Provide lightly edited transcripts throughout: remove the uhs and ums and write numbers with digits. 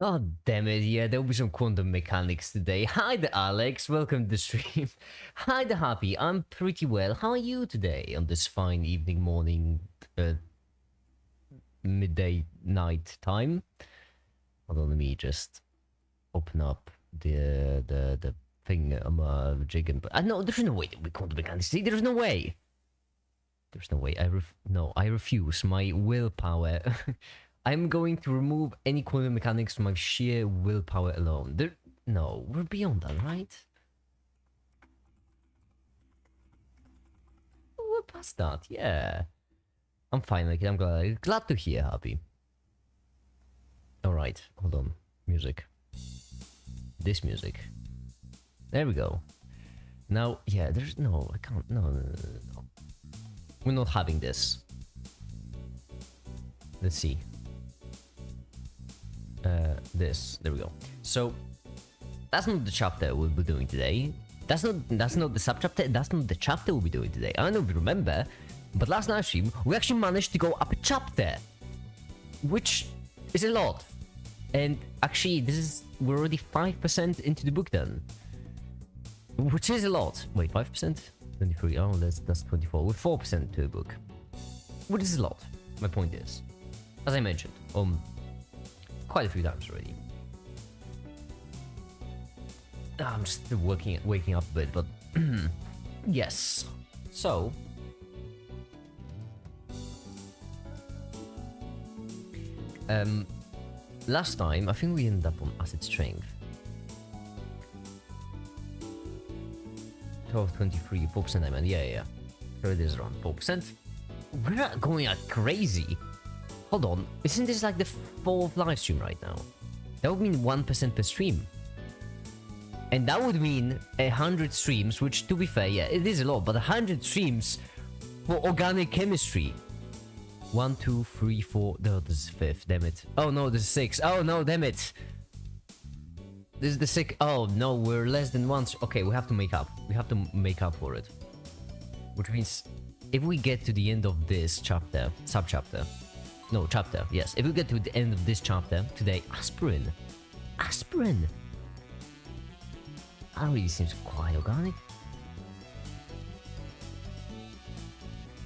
Oh, damn it, yeah, there'll be some quantum mechanics today. Hi there, Alex, welcome to the stream. Hi there, Happy, I'm pretty well. How are you today on this fine evening, morning, midday, night time? Hold on, let me just open up the thing I'm jigging. But no, there's no way that we quantum mechanics. See, there's no way. There's no way. I refuse. My willpower. I'm going to remove any quantum mechanics from my sheer willpower alone. No, we're beyond that, right? We're past that, yeah. I'm fine, like I'm glad to hear, Happy. Alright, hold on. Music. This music. There we go. Now, yeah, there's no, I can't, no. We're not having this. Let's see. There we go. So that's not the chapter we'll be doing today. That's not the sub-chapter, that's not the chapter we'll be doing today. I don't know if you remember, but last live stream we actually managed to go up a chapter, which is a lot. And actually we're already 5% into the book then, which is a lot. Wait, 5%? 23, oh that's 24. We're 4% to the book, which is a lot. My point is, as I mentioned, quite a few times already. I'm just waking up a bit, but yes. So last time I think we ended up on acid strength. 1223, 4% I meant, yeah. So it is around 4%. We're not going like crazy. Hold on, isn't this like the 4th live stream right now? That would mean 1% per stream. And that would mean 100 streams, which to be fair, yeah, it is a lot, but 100 streams for organic chemistry. 1, 2, 3, 4, no, this is 5th, damn it. Oh no, this is 6, oh no, damn it. This is the 6th, oh no, we're less than once. Okay, we have to make up. We have to make up for it. Which means, if we get to the end of this chapter, sub-chapter, no, chapter, yes. If we get to the end of this chapter today, aspirin. Aspirin! That really seems quite organic.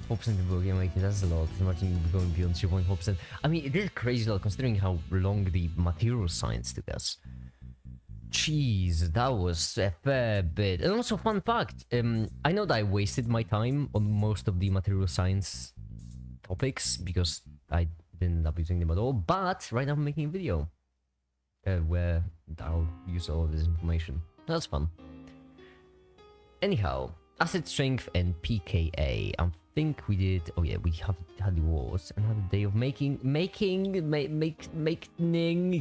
4% of Bulgarian making, that's a lot. Imagine going beyond 2.4%. I mean, it is crazy a lot considering how long the material science took us. Jeez, that was a fair bit. And also, fun fact, I know that I wasted my time on most of the material science topics because I didn't end up using them at all, but right now I'm making a video where I'll use all of this information. That's fun. Anyhow, acid strength and pKa. I think we did. Oh yeah, we have had the wars. Another day of making.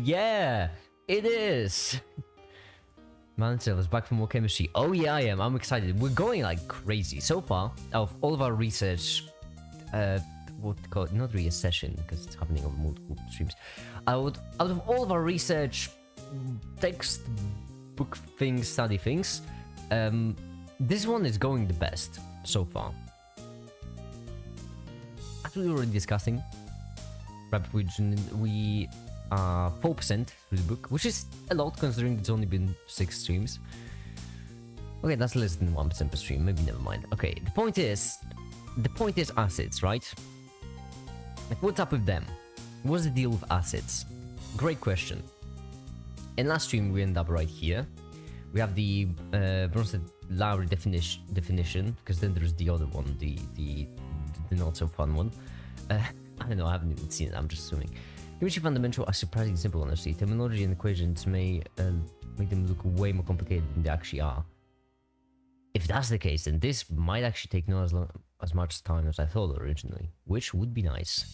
Yeah, it is. Mansell is back for more chemistry. Oh yeah, I am. I'm excited. We're going like crazy so far. Of all of our research, what to call it? Not really a session because it's happening on multiple streams. Out of all of our research, textbook things, study things, this one is going the best so far. As we were already discussing, we are 4% through the book, which is a lot considering it's only been 6 streams. Okay, that's less than 1% per stream. Maybe never mind. Okay, the point is acids, right? Like, what's up with them? What's the deal with acids? Great question. In last stream, we end up right here. We have the Bronsted-Lowry definition, because then there's the other one, the not so fun one. I don't know, I haven't even seen it, I'm just assuming. Chemistry fundamentals are surprisingly simple, honestly. Terminology and equations may make them look way more complicated than they actually are. If that's the case, then this might actually take not as much time as I thought originally, which would be nice.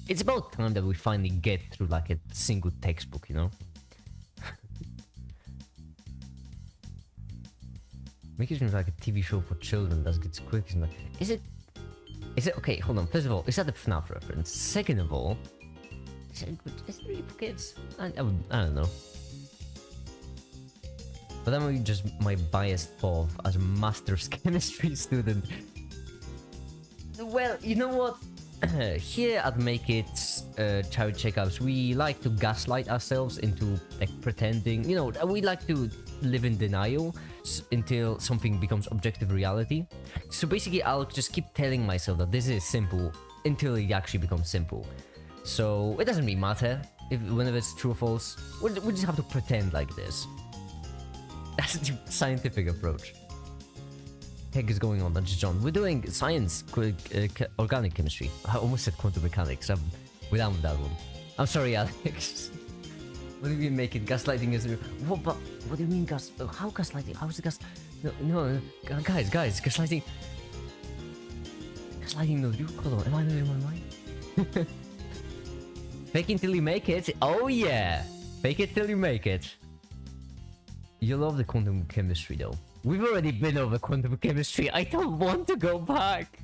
It's about time that we finally get through like a single textbook, you know? Make it seem like a TV show for children that gets quick. Is it okay? Hold on. First of all, is that a FNAF reference? Second of all, is it really for kids? I don't know. But that might be just my biased thought as a master's chemistry student. Well, you know what? here at Make It Charity Checkups, we like to gaslight ourselves into like pretending, you know, we like to live in denial until something becomes objective reality. So basically, I'll just keep telling myself that this is simple until it actually becomes simple. So it doesn't really matter if whenever it's true or false. We just have to pretend like this. That's the scientific approach. Heck is going on, that's John. We're doing science, organic chemistry. I almost said quantum mechanics. We're done with that one. I'm sorry, Alex. What do you mean make it? Gaslighting is... What, but, what do you mean gas... How gaslighting? How is it gas... No, guys, gaslighting... Gaslighting no you? Hold on, am I losing my mind? Fake it till you make it? Oh yeah! Fake it till you make it. You love the quantum chemistry though. We've already been over quantum chemistry. I don't want to go back.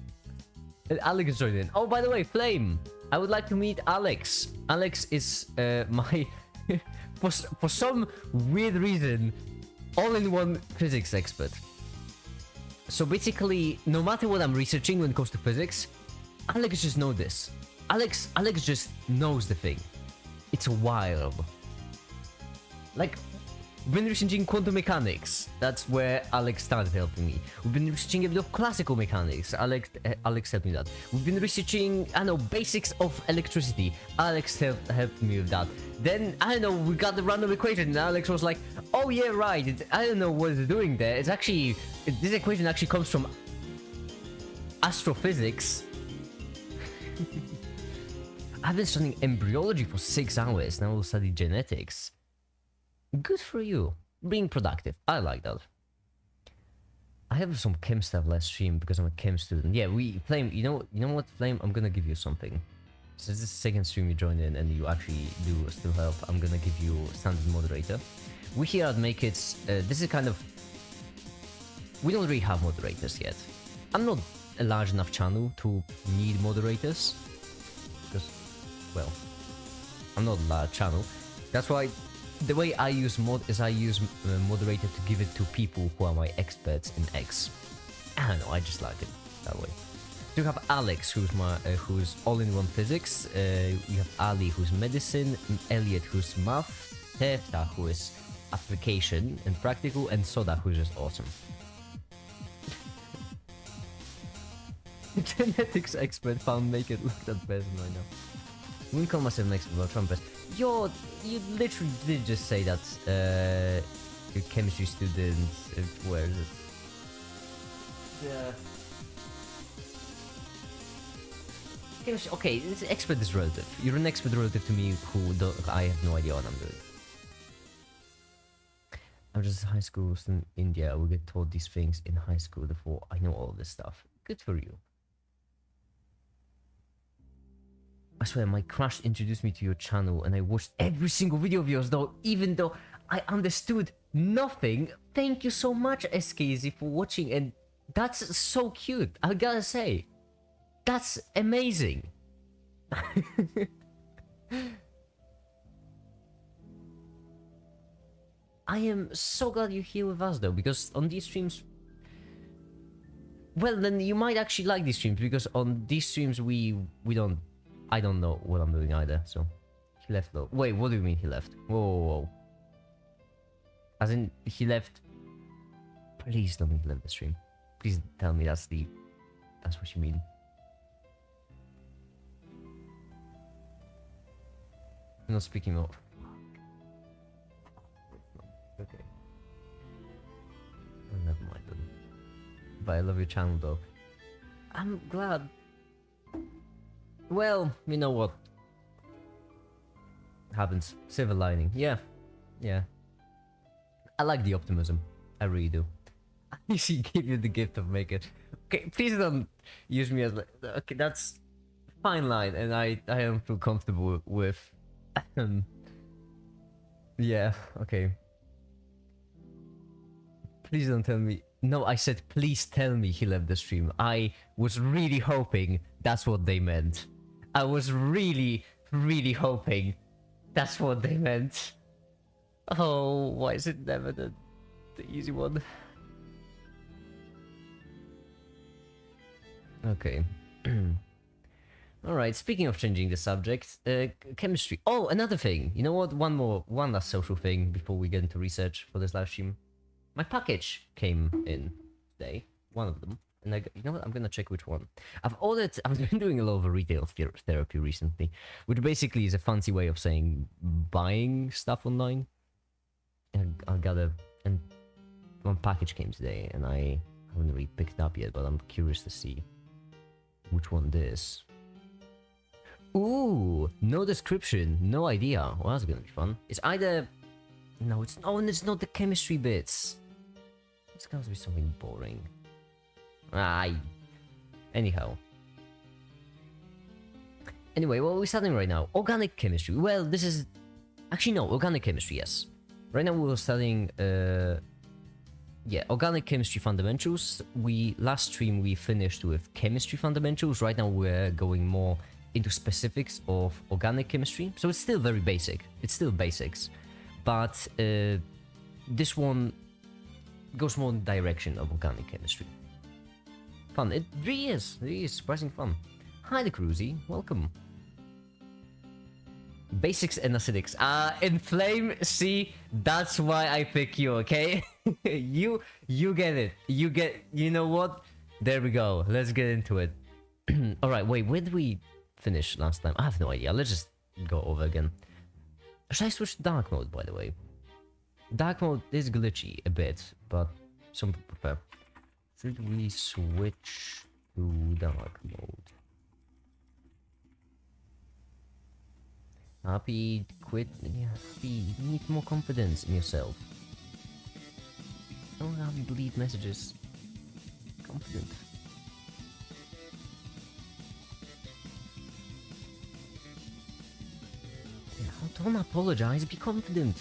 And Alex joined in. Oh, by the way, Flame. I would like to meet Alex. Alex is my... for some weird reason, all-in-one physics expert. So basically, no matter what I'm researching when it comes to physics, Alex just knows this. Alex just knows the thing. It's wild. Like... We've been researching quantum mechanics. That's where Alex started helping me. We've been researching a bit of classical mechanics. Alex helped me with that. We've been researching, I don't know, basics of electricity. Alex helped me with that. Then, I don't know, we got the random equation and Alex was like, oh yeah, right. I don't know what it's doing there. It's actually, this equation actually comes from astrophysics. I've been studying embryology for 6 hours. Now we'll study genetics. Good for you. Being productive. I like that. I have some chem stuff last stream because I'm a chem student. Yeah, Flame, you know what, Flame? I'm gonna give you something. Since this is the second stream you joined in and you actually do still help, I'm gonna give you standard moderator. We here at Make It, this is kind of... We don't really have moderators yet. I'm not a large enough channel to need moderators. Because, well, I'm not a large channel. That's why the way I use mod is I use moderator to give it to people who are my experts in X. I don't know, I just like it that way. You have Alex, who's all-in-one physics. You have Ali, who's medicine. Elliot, who's math. Tefta, who is application and practical. And Soda, who's just awesome. Genetics expert found Make It look that person right now. Wouldn't call myself an expert about trumpets. You literally did just say that your chemistry student, where is it? Yeah. Chemistry, okay, this expert is relative. You're an expert relative to me who I have no idea what I'm doing. I'm just a high school student in India. I will get told these things in high school before I know all of this stuff. Good for you. I swear, my crush introduced me to your channel and I watched every single video of yours though, even though I understood nothing. Thank you so much, SKZ, for watching, and that's so cute, I gotta say. That's amazing. I am so glad you're here with us though, because on these streams... Well, then you might actually like these streams, because on these streams we don't... I don't know what I'm doing either, so... He left though. Wait, what do you mean he left? Whoa, whoa, whoa. As in, he left... Please tell me he left the stream. Please tell me that's what you mean. I'm not speaking of... Okay. Oh, never mind then. But I love your channel though. I'm glad. Well, you know what happens. Silver lining. Yeah. Yeah. I like the optimism. I really do. I usually give you the gift of make it. Okay, please don't use me as like... Okay, that's fine line, and I don't feel comfortable with... yeah, okay. Please don't tell me... No, I said please tell me he left the stream. I was really hoping that's what they meant. I was really, really hoping that's what they meant. Oh, why is it never the easy one? Okay. Alright, speaking of changing the subject, chemistry. Oh, another thing. You know what? One last social thing before we get into research for this live stream. My package came in today, one of them. And you know what? I'm gonna check which one. I've been doing a lot of retail therapy recently, which basically is a fancy way of saying buying stuff online. And and one package came today, and I haven't really picked it up yet, but I'm curious to see which one this. Ooh, no description, no idea. Well, that's gonna be fun. It's either... No, it's not the chemistry bits. It's going to be something boring. Anyhow. Anyway, what are we studying right now? Organic chemistry. Well, this is... Actually, no, organic chemistry, yes. Right now we're studying... Yeah, organic chemistry fundamentals. Last stream we finished with chemistry fundamentals. Right now we're going more into specifics of organic chemistry. So it's still very basic. It's still basics. But this one goes more in the direction of organic chemistry. Fun. It really is. It really is surprisingly fun. Hi, the Cruzy. Welcome. Basics and acidics. Inflame, see, that's why I pick you, okay? you get it. You know what? There we go. Let's get into it. Alright, wait, where did we finish last time? I have no idea. Let's just go over again. Should I switch to dark mode, by the way? Dark mode is glitchy a bit, but some people prefer. Should we switch to dark mode? Happy, quit. Yeah, Happy, you need more confidence in yourself. Don't have you delete messages. Confident. Yeah, don't apologize, be confident.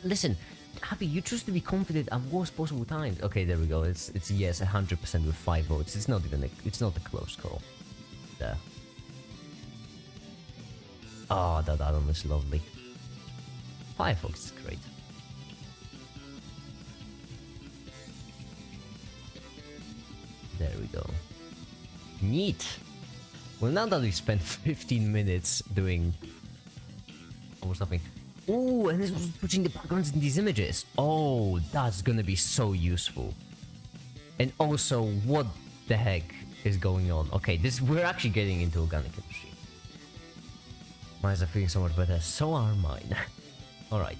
Listen, Happy, you choose to be confident at worst possible times. Okay, there we go. It's yes, 100% with 5 votes. It's not even it's not a close call. There. Oh, that add-on is lovely. Firefox is great. There we go. Neat. Well, now that we spent 15 minutes doing almost nothing. Ooh, and this was putting the backgrounds in these images. Oh, that's gonna be so useful. And also, what the heck is going on? Okay, we're actually getting into organic chemistry. My eyes are feeling so much better. So are mine. Alright.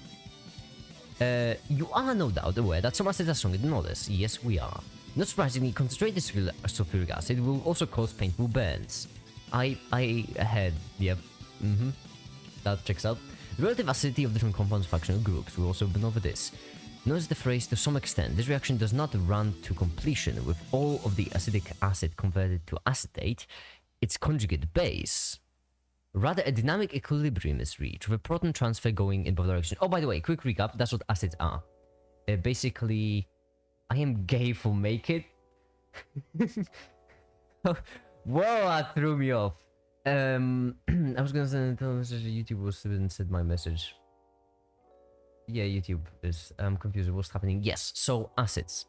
You are no doubt aware that some acids are stronger than others. Yes, we are. Not surprisingly, concentrated sulfuric acid will also cause painful burns. I had, yep. That checks out. The relative acidity of different compounds functional groups. We've also been over this. Notice the phrase to some extent. This reaction does not run to completion with all of the acidic acid converted to acetate, its conjugate base. Rather, a dynamic equilibrium is reached, with a proton transfer going in both directions. Oh, by the way, quick recap, that's what acids are. Basically, I am gay for make it. Whoa, that threw me off. I was gonna send a message to YouTube, was said my message. Yeah, YouTube is, I'm confused with what's happening. Yes, so acids.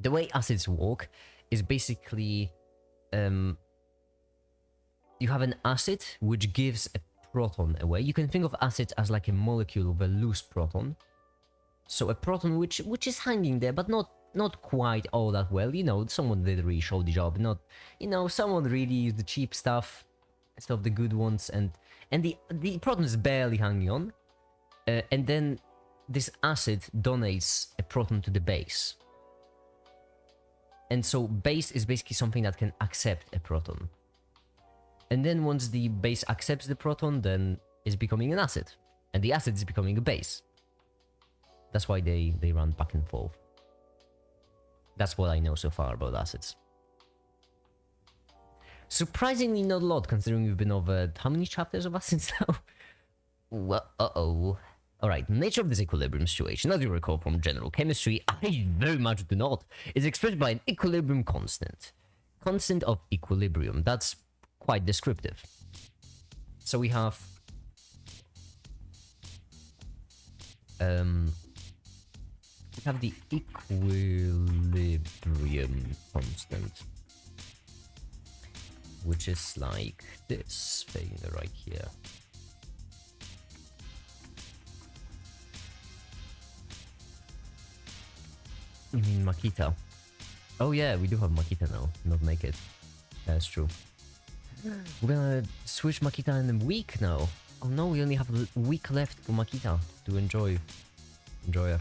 The way acids work is basically, you have an acid which gives a proton away. You can think of acids as like a molecule with a loose proton. So a proton which is hanging there, but not quite all that well. You know, someone did really show the job. Not, you know, someone really used the cheap stuff instead of the good ones, and the proton is barely hanging on. And then this acid donates a proton to the base. And so base is basically something that can accept a proton. And then once the base accepts the proton, then it's becoming an acid. And the acid is becoming a base. That's why they run back and forth. That's what I know so far about acids. Surprisingly not a lot, considering we've been over how many chapters of acids now? Well, uh-oh. Alright, nature of this equilibrium situation, as you recall from general chemistry, I very much do not, is expressed by an equilibrium constant. Constant of equilibrium, that's quite descriptive. So we have the equilibrium constant, which is like this thing right here. You mean Makita? Oh yeah, we do have Makita now, not Naked. That's true. We're gonna switch Makita in a week now. Oh no, we only have a week left for Makita to enjoy her.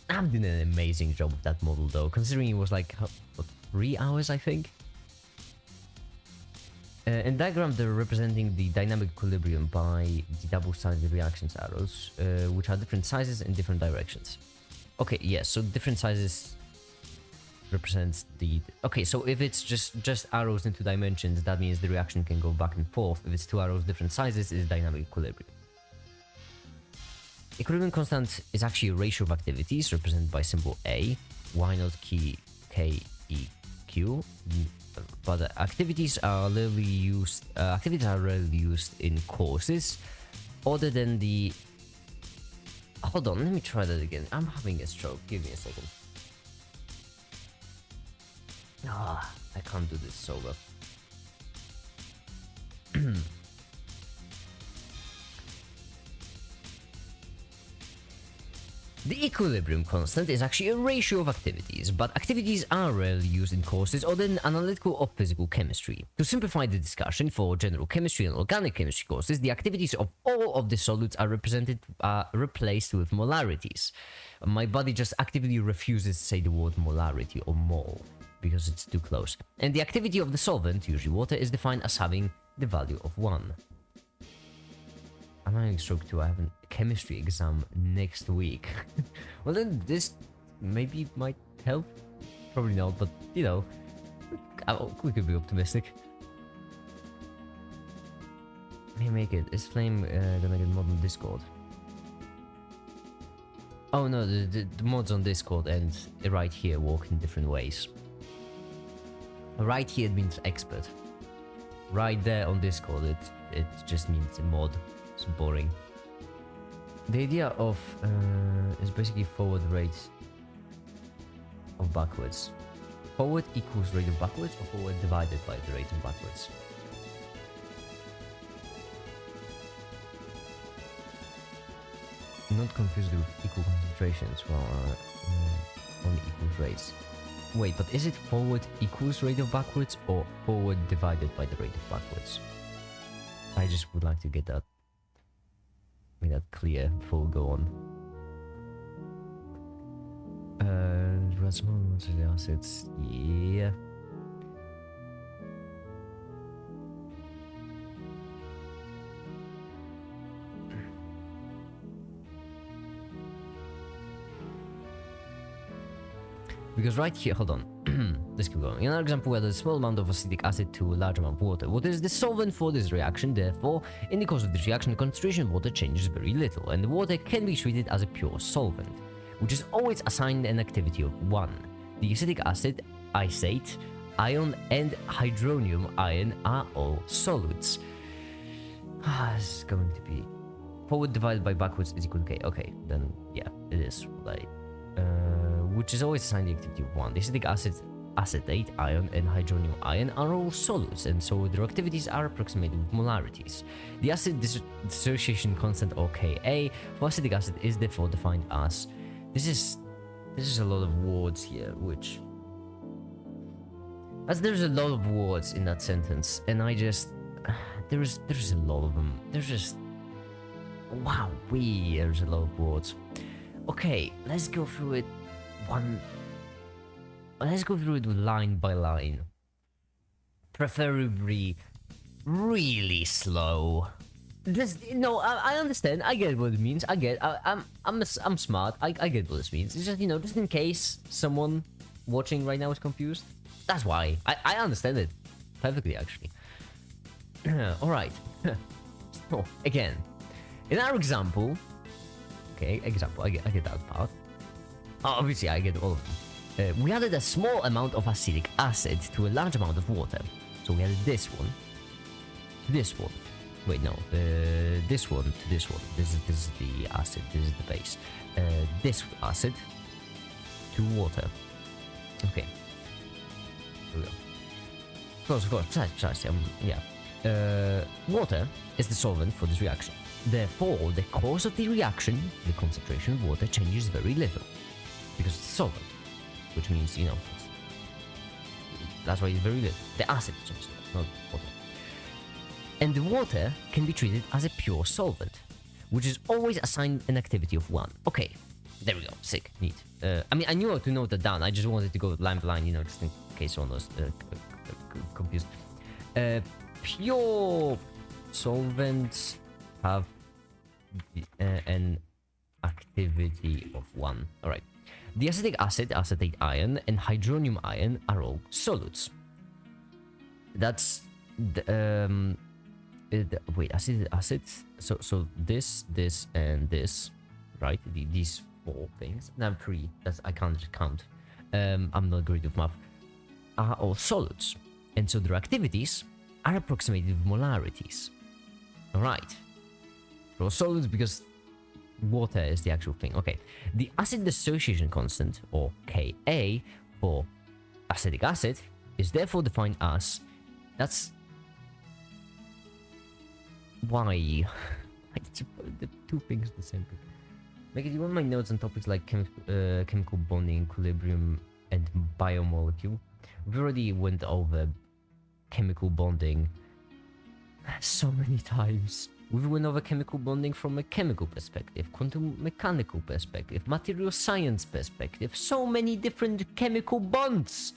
I'm doing an amazing job with that model though, considering it was like, what, 3 hours I think? In diagram they're representing the dynamic equilibrium by the double-sided reactions arrows, which are different sizes in different directions. Okay, yes, so different sizes represents the... Okay, so if it's just arrows in 2 dimensions, that means the reaction can go back and forth. If it's 2 arrows different sizes, it's dynamic equilibrium. Equilibrium constant is actually a ratio of activities represented by symbol A, Y naught key K E Q. But activities are rarely used. Rarely used in courses, other than the. Hold on, let me try that again. I'm having a stroke. Give me a second. Ah, I can't do this solo. The equilibrium constant is actually a ratio of activities, but activities are rarely used in courses other than analytical or physical chemistry. To simplify the discussion, for general chemistry and organic chemistry courses, the activities of all of the solutes are replaced with molarities. My body just actively refuses to say the word molarity or mole, because it's too close. And the activity of the solvent, usually water, is defined as having the value of 1. I'm having stroke too. I have a chemistry exam next week. Well then this maybe might help. Probably not, but you know, we could be optimistic. May make it. Is Flame gonna get mod on Discord? Oh no, the mods on Discord and right here work in different ways. Right here it means expert. Right there on Discord it just means a mod. It's boring. The idea of is basically forward rate of backwards. Forward equals rate of backwards, or forward divided by the rate of backwards. Not confused with equal concentrations while on equals rates. Wait, but is it forward equals rate of backwards or forward divided by the rate of backwards? I just would like to get that clear before we go on. The assets, yeah. Because right here, hold on, let's keep going. In another example, we had a small amount of acetic acid to a large amount of water. Water is the solvent for this reaction, therefore, in the course of this reaction, the concentration of water changes very little, and the water can be treated as a pure solvent, which is always assigned an activity of 1. The acetic acid, isate, ion, and hydronium ion are all solutes. This is going to be... Forward divided by backwards is equal to K. Okay, then, yeah, it is, right. Which is always assigned the activity of 1. The acetic acid, acetate, ion, and hydronium ion are all solutes, and so their activities are approximated with molarities. The acid dissociation constant, or Ka, for acetic acid is therefore defined as... This is a lot of words here, which... As there's a lot of words in that sentence, and I just... There's a lot of them. There's just... Wow, there's a lot of words. Okay, let's go through it Let's go through it line by line. Preferably really slow. Just, no, I understand. I get what it means. I'm smart. I get what this means. It's just, you know, just in case someone watching right now is confused. That's why. I understand it perfectly, actually. Alright. So, again, in our example... Okay, example, I get that part. Obviously, I get all of them. We added a small amount of acetic acid to a large amount of water. So we added this one to this one. Wait, no. This one to this one. This is the acid. This is the base. This acid to water. Okay. Here we go. Of course, precisely, yeah. Water is the solvent for this reaction. Therefore, the cause of the reaction, the concentration of water, changes very little. Because it's a solvent. Which means, you know, that's why it's very little. The acid changes, not water. And the water can be treated as a pure solvent, which is always assigned an activity of 1. Okay, there we go. Sick, neat. I mean, I knew how to note that down. I just wanted to go line by line, you know, just in case someone was confused. Pure solvents have an activity of 1. All right. The acetic acid, acetate ion, and hydronium ion are all solutes. That's the, wait, acid. So this, and this, right? These 4 things. Now 3. I can't count. I'm not great with math. Are all solutes, and so their activities are approximated with molarities. All right. They're all solutes because water is the actual thing. Okay. The acid dissociation constant, or Ka, for acetic acid is therefore defined as. That's why the 2 things the same thing. Make it. You want my notes on topics like chemical bonding, equilibrium, and biomolecule? We already went over chemical bonding so many times. We went over chemical bonding from a chemical perspective, quantum mechanical perspective, material science perspective. So many different chemical bonds.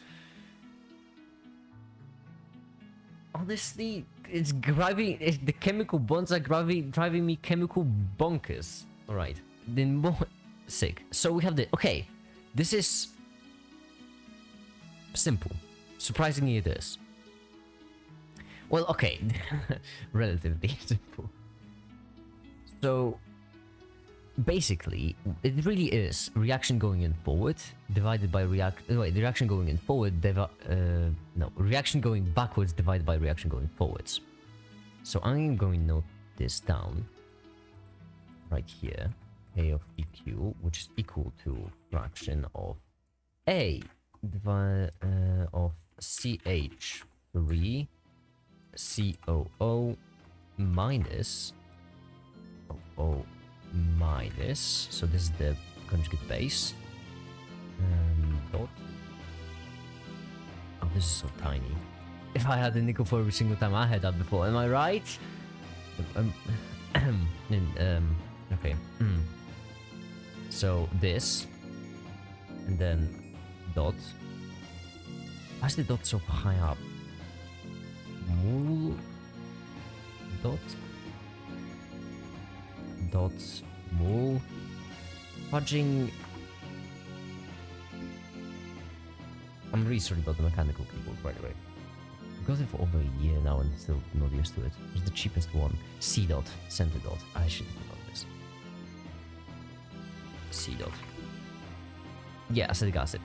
Honestly, it's driving. The chemical bonds are driving me chemical bonkers. All right, then more sick. So we have the. Okay, this is simple. Surprisingly, it is. Well, okay, relatively simple. So basically, it really is reaction going in forward divided by reaction going in forward. Reaction going backwards divided by reaction going forwards. So I'm going to note this down right here. A of EQ, which is equal to fraction of A of CH3 COO minus O minus. So this is the conjugate base. Dot. Oh, this is so tiny. If I had a nickel for every single time I had that before, am I right? Okay. So this, and then dot. Why is the dot so high up? Mole dot mole fudging. I'm really sorry about the mechanical keyboard, by the way. I've got it for over a year now and still not used to it. It's the cheapest one. C dot, center dot. I should have known this. C dot. Yeah, acetic acid.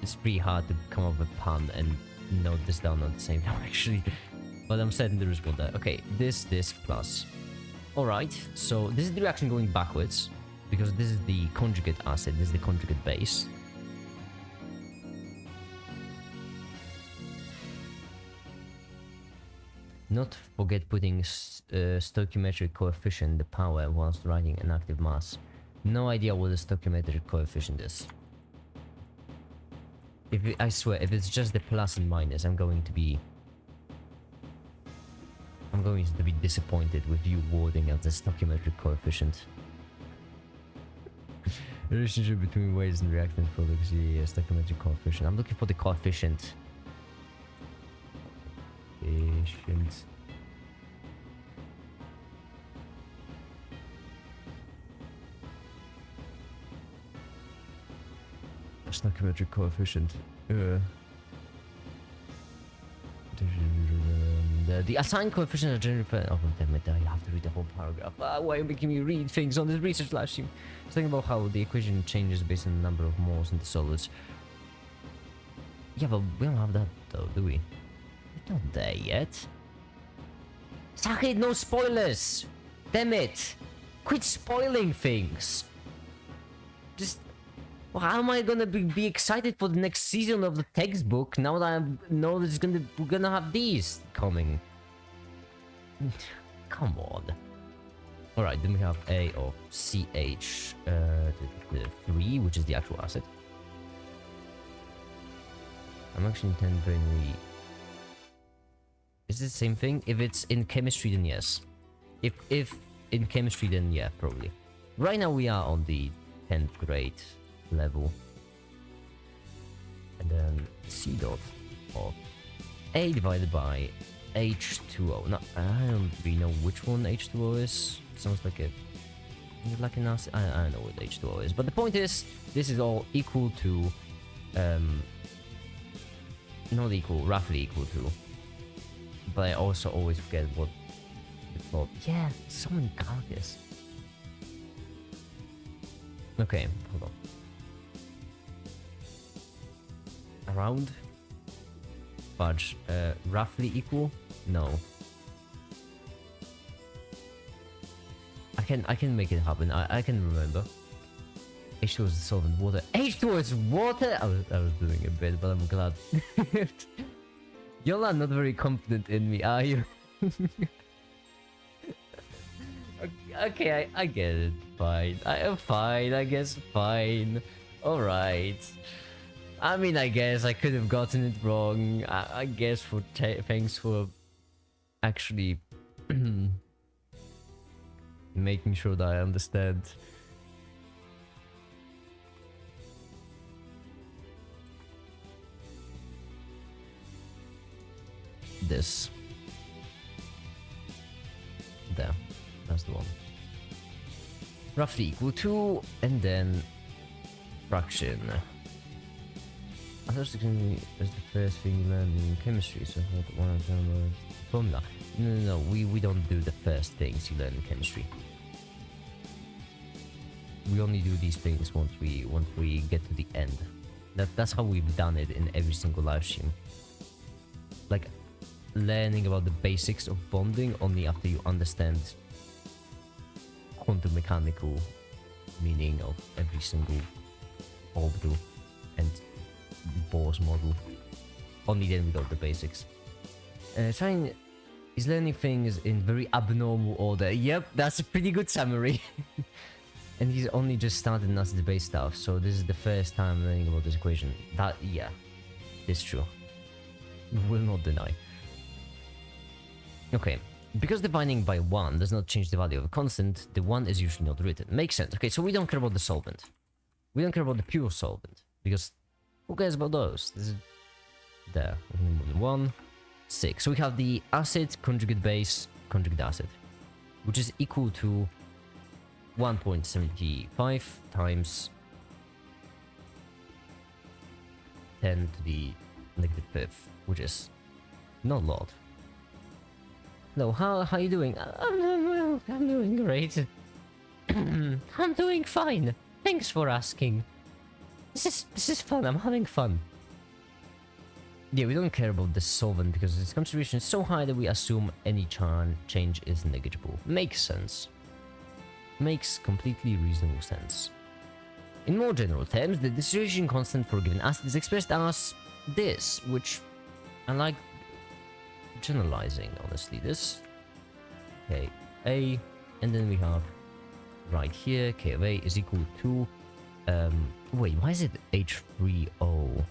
It's pretty hard to come up with a pun and note this down at the same time, actually. But I'm setting the result there. Okay, this plus. Alright, so this is the reaction going backwards, because this is the conjugate acid, this is the conjugate base. Not forget putting stoichiometric coefficient in the power whilst writing an active mass. No idea what the stoichiometric coefficient is. I swear, if it's just the plus and minus, I'm going to be disappointed with you wording as the stoichiometric coefficient. Relationship between waves and reactant products, yeah, stoichiometric coefficient. I'm looking for the coefficient. Stoichiometric coefficient. The assigned coefficient of general. Oh, damn it! I have to read the whole paragraph. Why are you making me read things on this research live stream? It's talking about how the equation changes based on the number of moles in the solids. Yeah, but we don't have that though, do we? We're not there yet. Sahid, no spoilers! Damn it! Quit spoiling things! Just Well, how am I gonna be excited for the next season of the textbook now that I know that we're gonna have these coming? Come on. Alright, then we have A of CH 3, which is the actual acid. I'm actually intending. Is it the same thing? If it's in chemistry, then yes. If in chemistry, then yeah, probably. Right now we are on the 10th grade level. And then C dot of A divided by H2O. No, I don't really know which one H2O is. It sounds like an acid. I don't know what H2O is. But the point is, this is all equal to not equal, roughly equal to. But I also always forget what it's called. Yeah, someone got this. Okay, hold on. Around? Fudge. Roughly equal? No. I can make it happen. I can remember. H2O is solvent water. H2O is water? I was doing a bit, but I'm glad. Y'all are not very confident in me, are you? Okay, I get it. Fine. I am fine, I guess. Fine. Alright. I mean, I guess I could have gotten it wrong. I guess thanks for actually making sure that I understand. This. There. That's the one. Roughly equal to, and then fraction. I thought it was the first thing you learned in chemistry, so I thought one of them was the formula. No, we don't do the first things you learn in chemistry. We only do these things once we get to the end. That's how we've done it in every single live stream. Like, learning about the basics of bonding only after you understand quantum mechanical meaning of every single orbital and Bohr's model. Only then we got the basics. Trying is learning things in very abnormal order. Yep, that's a pretty good summary. And he's only just started acid-base stuff, so this is the first time learning about this equation. That, yeah, it's true. Will not deny. Okay, because dividing by 1 does not change the value of a constant, the 1 is usually not written. Makes sense. Okay, so we don't care about the solvent. We don't care about the pure solvent, because who cares about those? This is there. 1, 6. So we have the acid, conjugate base, conjugate acid, which is equal to 1.75 times 10 to the -5th, which is not a lot. No, how are you doing? I'm doing great. I'm doing fine. Thanks for asking. This is fun. I'm having fun. Yeah, we don't care about the solvent because its contribution is so high that we assume any change is negligible. Makes sense. Makes completely reasonable sense. In more general terms, the dissociation constant for a given acid is expressed as this, which I like generalizing, honestly. This K A, and then we have right here K of A is equal to wait, why is it H3O?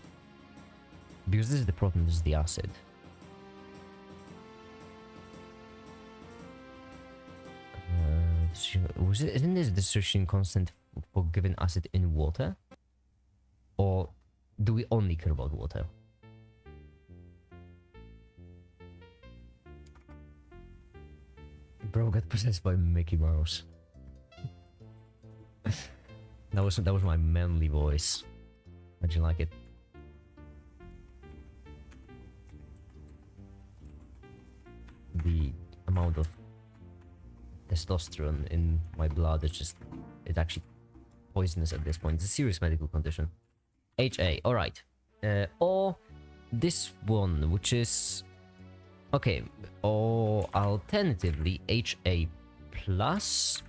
Because this is the proton, this is the acid. Isn't this the dissociation constant for given acid in water? Or do we only care about water? Bro got possessed by Mickey Mouse. that was my manly voice. How'd you like it? The amount of testosterone in my blood is just, it's actually poisonous at this point. It's a serious medical condition. HA, alright. Or this one, which is okay, or alternatively HA plus,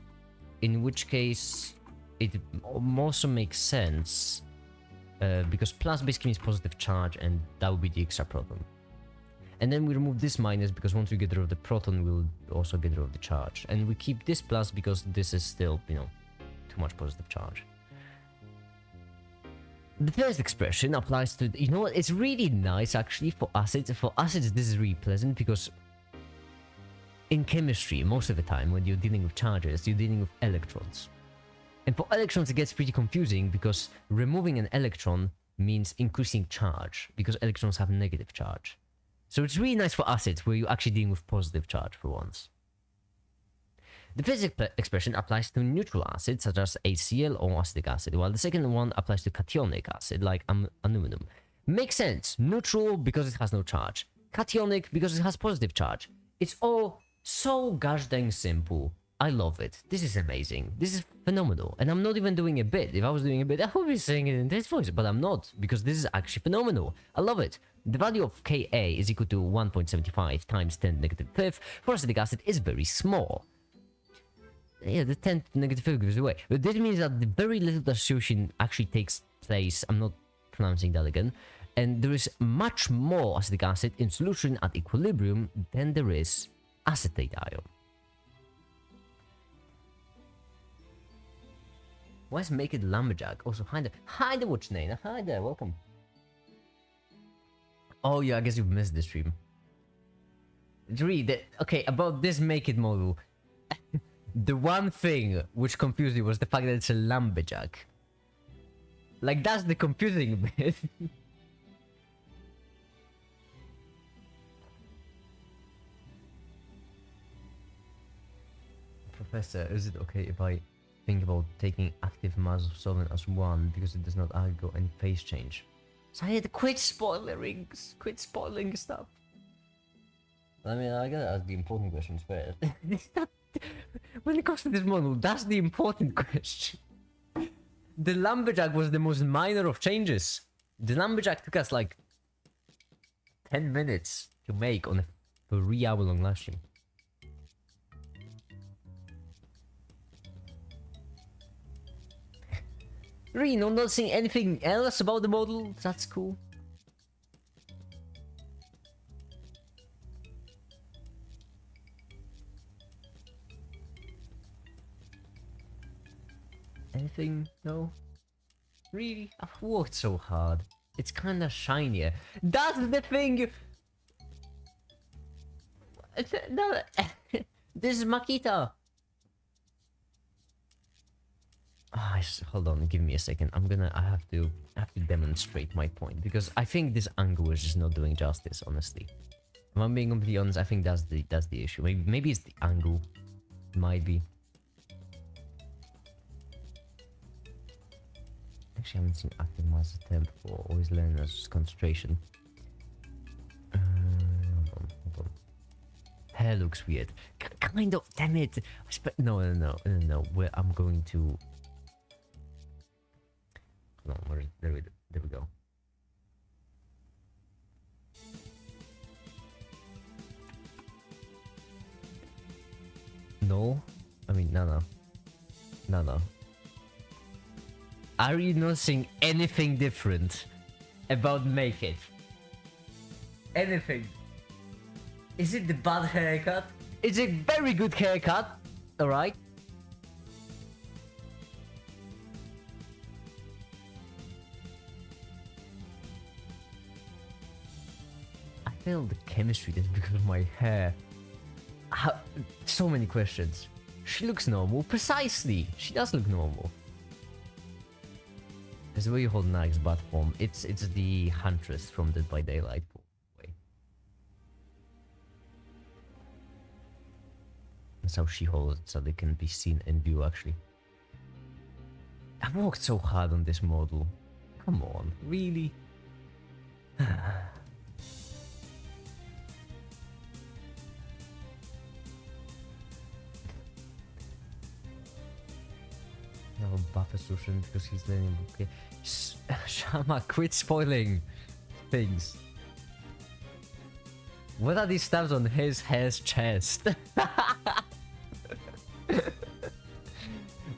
in which case it also makes sense because plus basically means positive charge, and that would be the extra proton. And then we remove this minus because once we get rid of the proton, we'll also get rid of the charge. And we keep this plus because this is still, you know, too much positive charge. The first expression applies to, you know what, it's really nice actually for acids. For acids, this is really pleasant because in chemistry, most of the time when you're dealing with charges, you're dealing with electrons. And for electrons, it gets pretty confusing because removing an electron means increasing charge because electrons have negative charge. So it's really nice for acids where you're actually dealing with positive charge for once. The first expression applies to neutral acids such as HCl or acetic acid, while the second one applies to cationic acid like aluminum. Makes sense. Neutral because it has no charge. Cationic because it has positive charge. It's all so gosh dang simple. I love it. This is amazing. This is phenomenal. And I'm not even doing a bit. If I was doing a bit, I would be saying it in this voice, but I'm not because this is actually phenomenal. I love it. The value of Ka is equal to 1.75 times 10 to the negative fifth. For acetic acid is very small. Yeah, the 10 to the negative fifth goes away. But this means that the very little dissociation actually takes place. I'm not pronouncing that again. And there is much more acetic acid in solution at equilibrium than there is acetate ion. Let's make it lumberjack. Also, hi there. Hi there, what's name? Hi there, welcome. Oh yeah, I guess you've missed the stream. Okay, about this make it model. The one thing which confused me was the fact that it's a lumberjack. Like, that's the confusing bit. Professor, is it okay if I think about taking active mass of solvent as 1 because it does not undergo any phase change? So I had to quit spoiling stuff. I mean, I gotta ask the important questions first. When it comes to this model, that's the important question. The lumberjack was the most minor of changes. The lumberjack took us like 10 minutes to make on a 3-hour-long live stream. Really, not seeing anything else about the model? That's cool. Anything? No? Really? I've worked so hard. It's kinda shinier. That's the thing! No, this is Makita! Hold on, give me a second. I have to demonstrate my point because I think this angle is just not doing justice, honestly. If I'm being completely honest, I think that's the issue. Maybe it's the angle. Might be. Actually, I haven't seen active mass attempt for always learning as concentration. Hold on. Hair looks weird. Kind of, damn it. No. Where I'm going to. No, there we go. No, I mean no. Are you not seeing anything different about Make It? Anything? Is it the bad haircut? It's a very good haircut, alright? I failed the chemistry just because of my hair. So many questions. She looks normal, precisely. She does look normal. It's the way you hold Nag's bat form. It's the Huntress from Dead by Daylight. Way. That's how she holds it, so they can be seen in view, actually. I've worked so hard on this model. Come on, really? Buffer solution because he's learning. Okay, Shama, quit spoiling things. What are these stabs on his hair's chest?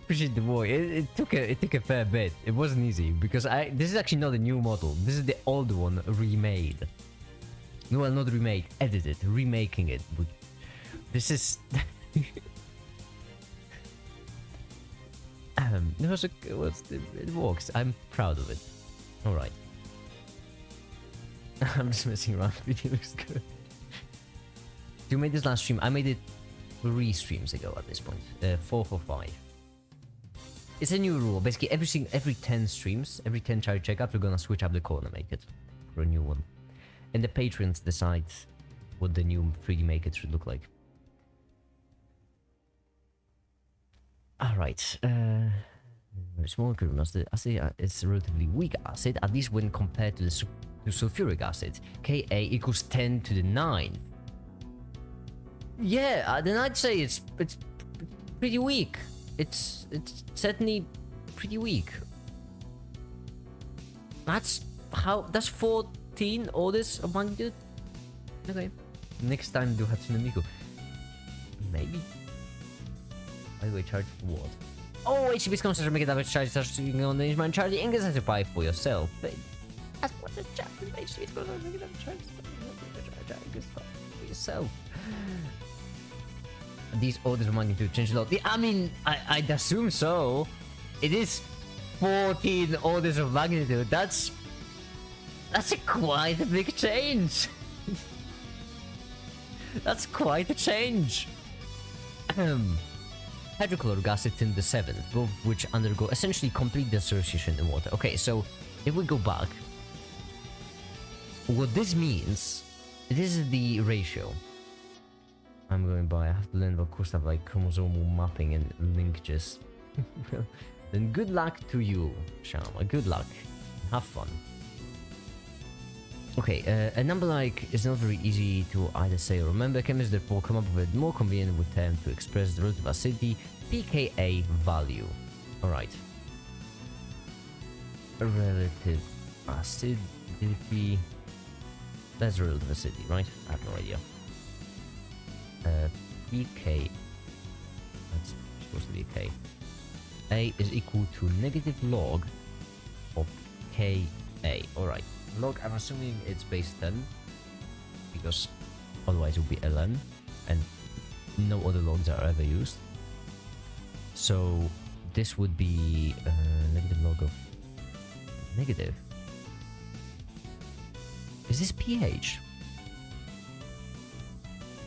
appreciate the war. It took a fair bit. It wasn't easy because this is actually not a new model. This is the old one remade. No, well, not remade, edited, remaking it. But this is. It works. I'm proud of it. All right. I'm just messing around. It looks good. You made this last stream. I made it 3 streams ago at this point. 4 for 5. It's a new rule. Basically, every 10 streams, every 10 charity checkups, we're gonna switch up the corner, make it for a new one. And the patrons decide what the new 3D make it should look like. Alright. Small acid is a relatively weak acid, at least when compared to the sulfuric acid. Ka equals 10 to the 9th. Yeah, then I'd say it's pretty weak. It's certainly pretty weak. That's 14 orders of magnitude. Okay. Next time do Hatsune Miku. Maybe. By the way, charge for what? Oh, HP's constants make it average charge such on the instrument charge English as a buy for yourself. But that's what the chat with HP's constants make it average charge for yourself. These orders of magnitude change a lot. Yeah, I mean, I'd assume so. It is 14 orders of magnitude. That's quite a big change. That's quite a change. Hydrochloric acid in the 7th, both which undergo essentially complete dissociation in water. Okay, so if we go back, what this means, this is the ratio. I'm going by, I have to learn about cool stuff like chromosomal mapping and linkages. Then good luck to you, Shama. Good luck. Have fun. Okay, a number like is not very easy to either say or remember. Chemists therefore come up with a more convenient term to express the relative acidity, pKa value. Alright. Relative acidity. That's relative acidity, right? I have no idea. pK. That's supposed to be a K. A is equal to negative log of Ka. Alright. Log, I'm assuming it's base 10, because otherwise it would be ln, and no other logs are ever used. So this would be negative log of negative. Is this pH?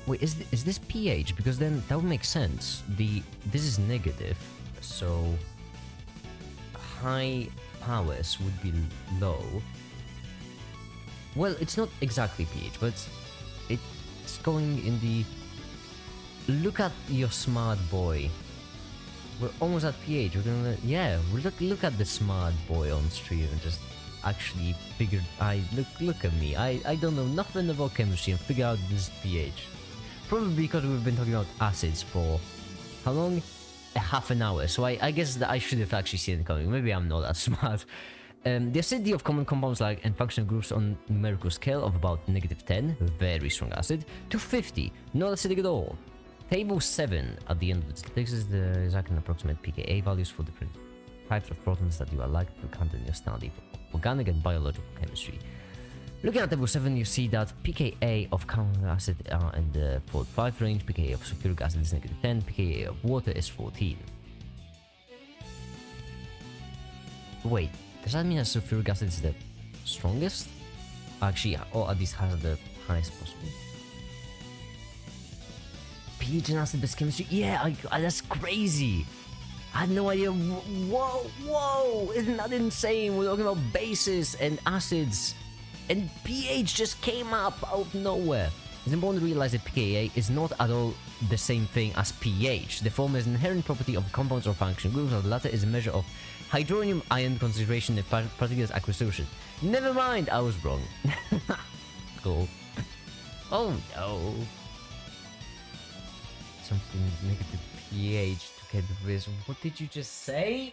Wait, is this pH? Because then that would make sense. This is negative, so high powers would be low. Well, it's not exactly pH, but it's going in the... Look at your smart boy. We're almost at pH. We're gonna... Yeah, look at the smart boy on stream and just actually figure... Look at me. I don't know nothing about chemistry and figure out this pH. Probably because we've been talking about acids for... How long? A half an hour. So I guess that I should have actually seen it coming. Maybe I'm not that smart. The acidity of common compounds like and functional groups on numerical scale of about -10, very strong acid, to 50, not acidic at all. Table 7 at the end of it takes us the exact and approximate pKa values for different types of protons that you are likely to encounter in your study for organic and biological chemistry. Looking at table 7, you see that pKa of carbonic acid are in the 4 to 5 range, pKa of sulfuric acid is -10, pKa of water is 14. Wait. Does that mean that sulfuric acid is the strongest? Actually, or at least has the highest possible. pH and acid-based chemistry? Yeah, that's crazy! I had no idea. Whoa! Isn't that insane? We're talking about bases and acids, and pH just came up out of nowhere. It's important to realize that pKa is not at all the same thing as pH. The former is an inherent property of compounds or functional groups, while the latter is a measure of hydronium ion concentration in particular aqueous. Never mind, I was wrong. Cool. Oh no. Something negative pH to get this. What did you just say?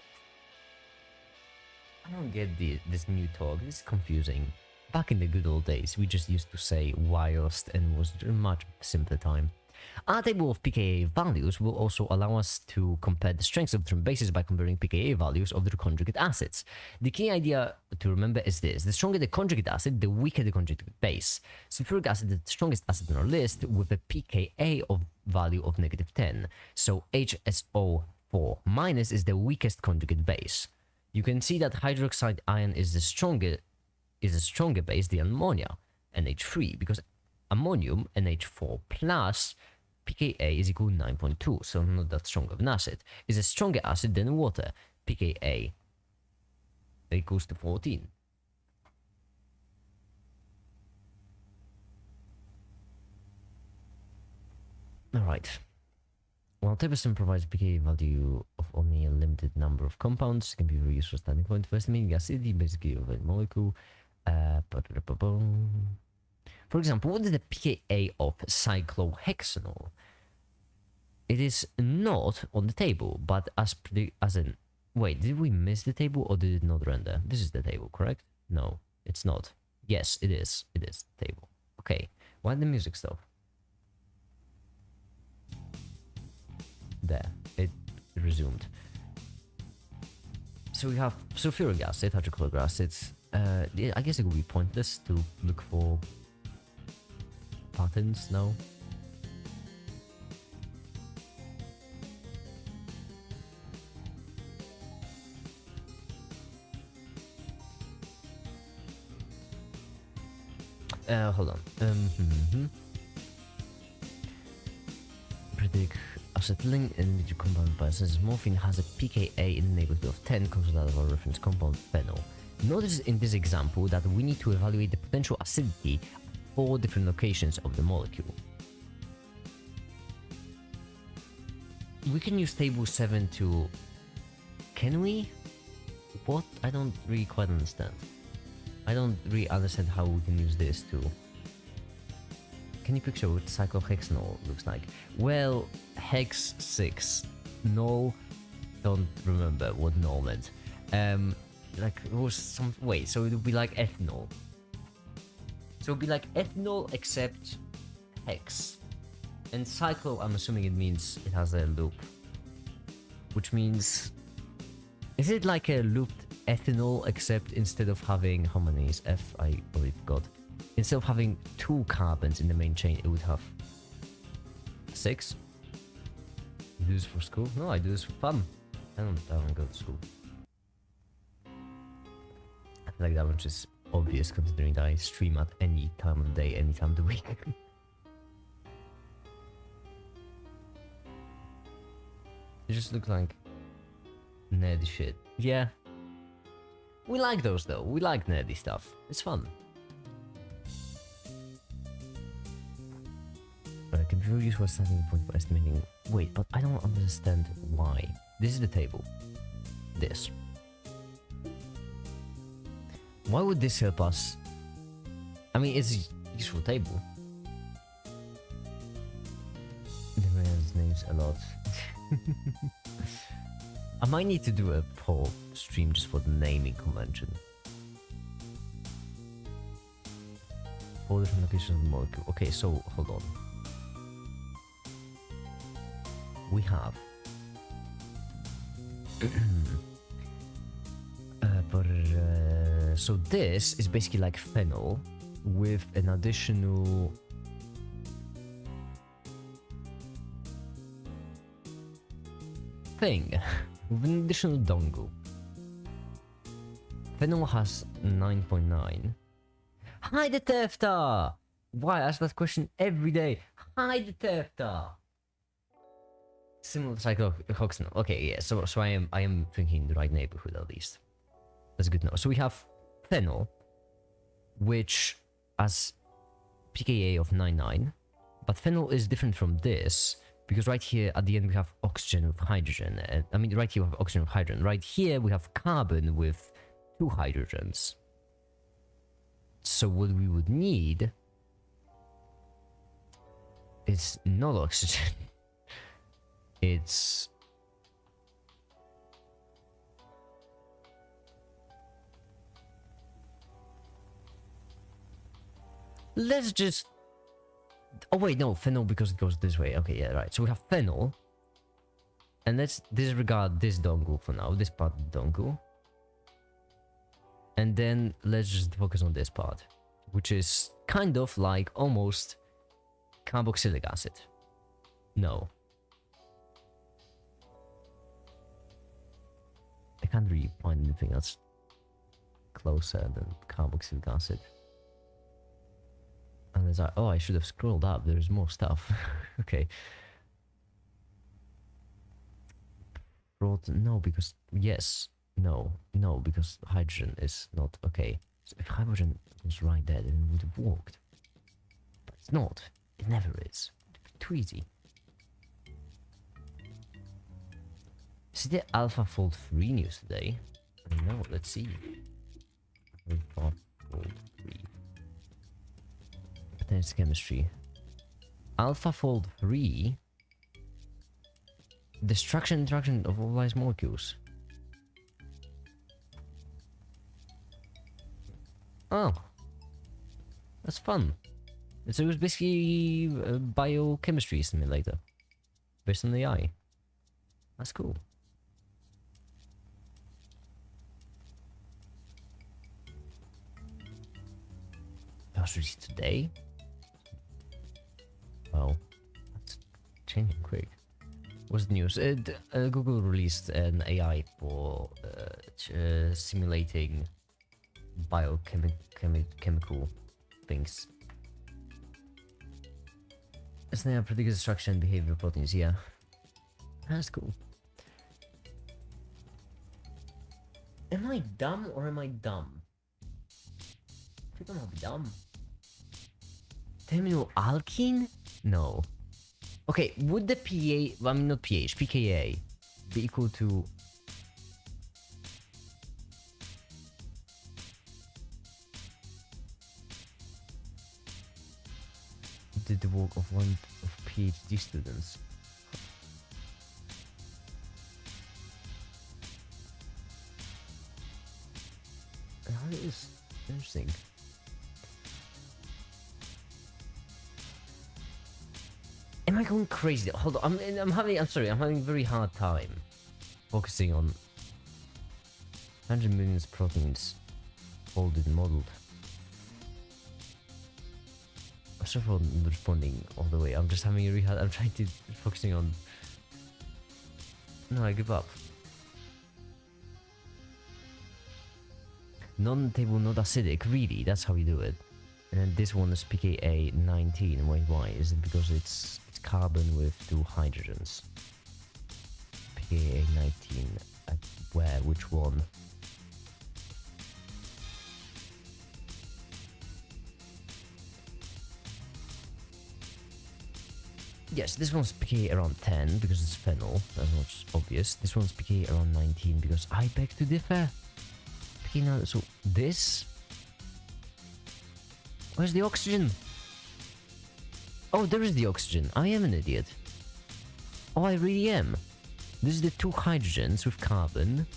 I don't get this new talk. This is confusing. Back in the good old days, we just used to say whilst and it was a much simpler time. Our table of pKa values will also allow us to compare the strengths of different bases by comparing pKa values of their conjugate acids. The key idea to remember is this: the stronger the conjugate acid, the weaker the conjugate base. Sulfuric acid is the strongest acid on our list with a pKa of value of -10. So HSO4- is the weakest conjugate base. You can see that hydroxide ion is a stronger base than ammonia, NH3, because ammonium, NH4 plus, pKa is equal to 9.2, so not that strong of an acid. Is a stronger acid than water, pKa equals to 14. Alright. While 10% provides pKa value of only a limited number of compounds, it can be very useful starting point for estimating the acidity basically of a molecule. For example, what is the pKa of cyclohexanol? It is not on the table, but wait, did we miss the table or did it not render? This is the table, correct? No, it's not. Yes, it is. It is the table. Okay, why did the music stop? There, it resumed. So we have sulfuric acid, hydrochloric acids. I guess it would be pointless to look for patterns now. Hold on. Predict acetylene and major compound by since morphine has a pKa in the neighborhood of 10 comes out of our reference compound phenol. Notice in this example that we need to evaluate the potential acidity at 4 different locations of the molecule. We can use table 7 to... Can we? What? I don't really quite understand. I don't really understand how we can use this to... Can you picture what cyclohexanol looks like? Well, hex 6. No, don't remember what no meant. Like, it was some... Wait, so it would be like ethanol. So it would be like ethanol except hex. And cyclo, I'm assuming it means it has a loop. Which means... Is it like a looped ethanol except instead of having... How many is F? I already forgot. Instead of having 2 carbons in the main chain, it would have 6. You do this for school? No, I do this for fun. I don't go to school. I feel like that one's just obvious considering that I stream at any time of the day, any time of the week. It just looks like nerdy shit. Yeah. We like those though. We like nerdy stuff. It's fun. It can be very useful starting point for estimating. Wait, but I don't understand why. This is the table. This. Why would this help us? I mean, it's a useful table. The man's names a lot. I might need to do a whole stream just for the naming convention. 4 different locations of the molecule. Okay, so hold on. We have so this is basically like phenol with an additional thing, with an additional dongle. Phenol has 9.9. Hi the Tefta! Why I ask that question every day? Hi the Tefta! Similar to cyclohexanol. Okay, yeah. So I am thinking in the right neighborhood at least. That's good to know. So we have phenol, which has pKa of 9.9, but phenol is different from this because right here at the end we have oxygen with hydrogen. I mean, right here we have oxygen with hydrogen. Right here we have carbon with 2 hydrogens. So what we would need is not oxygen. It's let's just Oh wait, no, phenol because it goes this way. Okay, yeah, right. So we have phenol. And let's disregard this dongle for now, this part of the dongle. And then let's just focus on this part, which is kind of like almost carboxylic acid. No. I can't really find anything else closer than carboxylic acid. Unless I should have scrolled up, there's more stuff. Okay. No, because yes, no, because hydrogen is not okay. So if hydrogen was right there, then it would have worked. But it's not. It never is. Too easy. Is the alpha fold 3 news today? No, let's see. Alpha fold 3. Potential chemistry. Alpha fold 3. Destruction interaction of volatile molecules. Oh, that's fun. So it was basically a biochemistry simulator based on AI. That's cool. That was released today. Wow, that's changing quick. What's the news? Google released an AI for simulating biochemical things. It's now predicts destruction and behavior of proteins. Yeah, that's cool. Am I dumb or am I dumb? I think I'm not dumb. Terminal alkene? No. Okay, would the PA, I mean not pH, pKa be equal to... Did the work of one of PhD students? That is interesting. Am I going crazy? Hold on, I'm having a very hard time focusing on 100 million proteins folded and modeled. I'm sorry for not responding all the way. I'm just having a really hard. I'm trying to focusing on. No, I give up. Non-table, not acidic. Really, that's how you do it. And then this one is pKa 19. Wait, why? Is it because it's carbon with 2 hydrogens? pKa 19 at where? Which one? Yes, this one's pKa around 10 because it's phenol. That's not obvious. This one's pKa around 19 because I beg to differ. pKa now, so this. Where's the oxygen? Oh, there is the oxygen. I am an idiot. Oh, I really am. This is the 2 hydrogens with carbon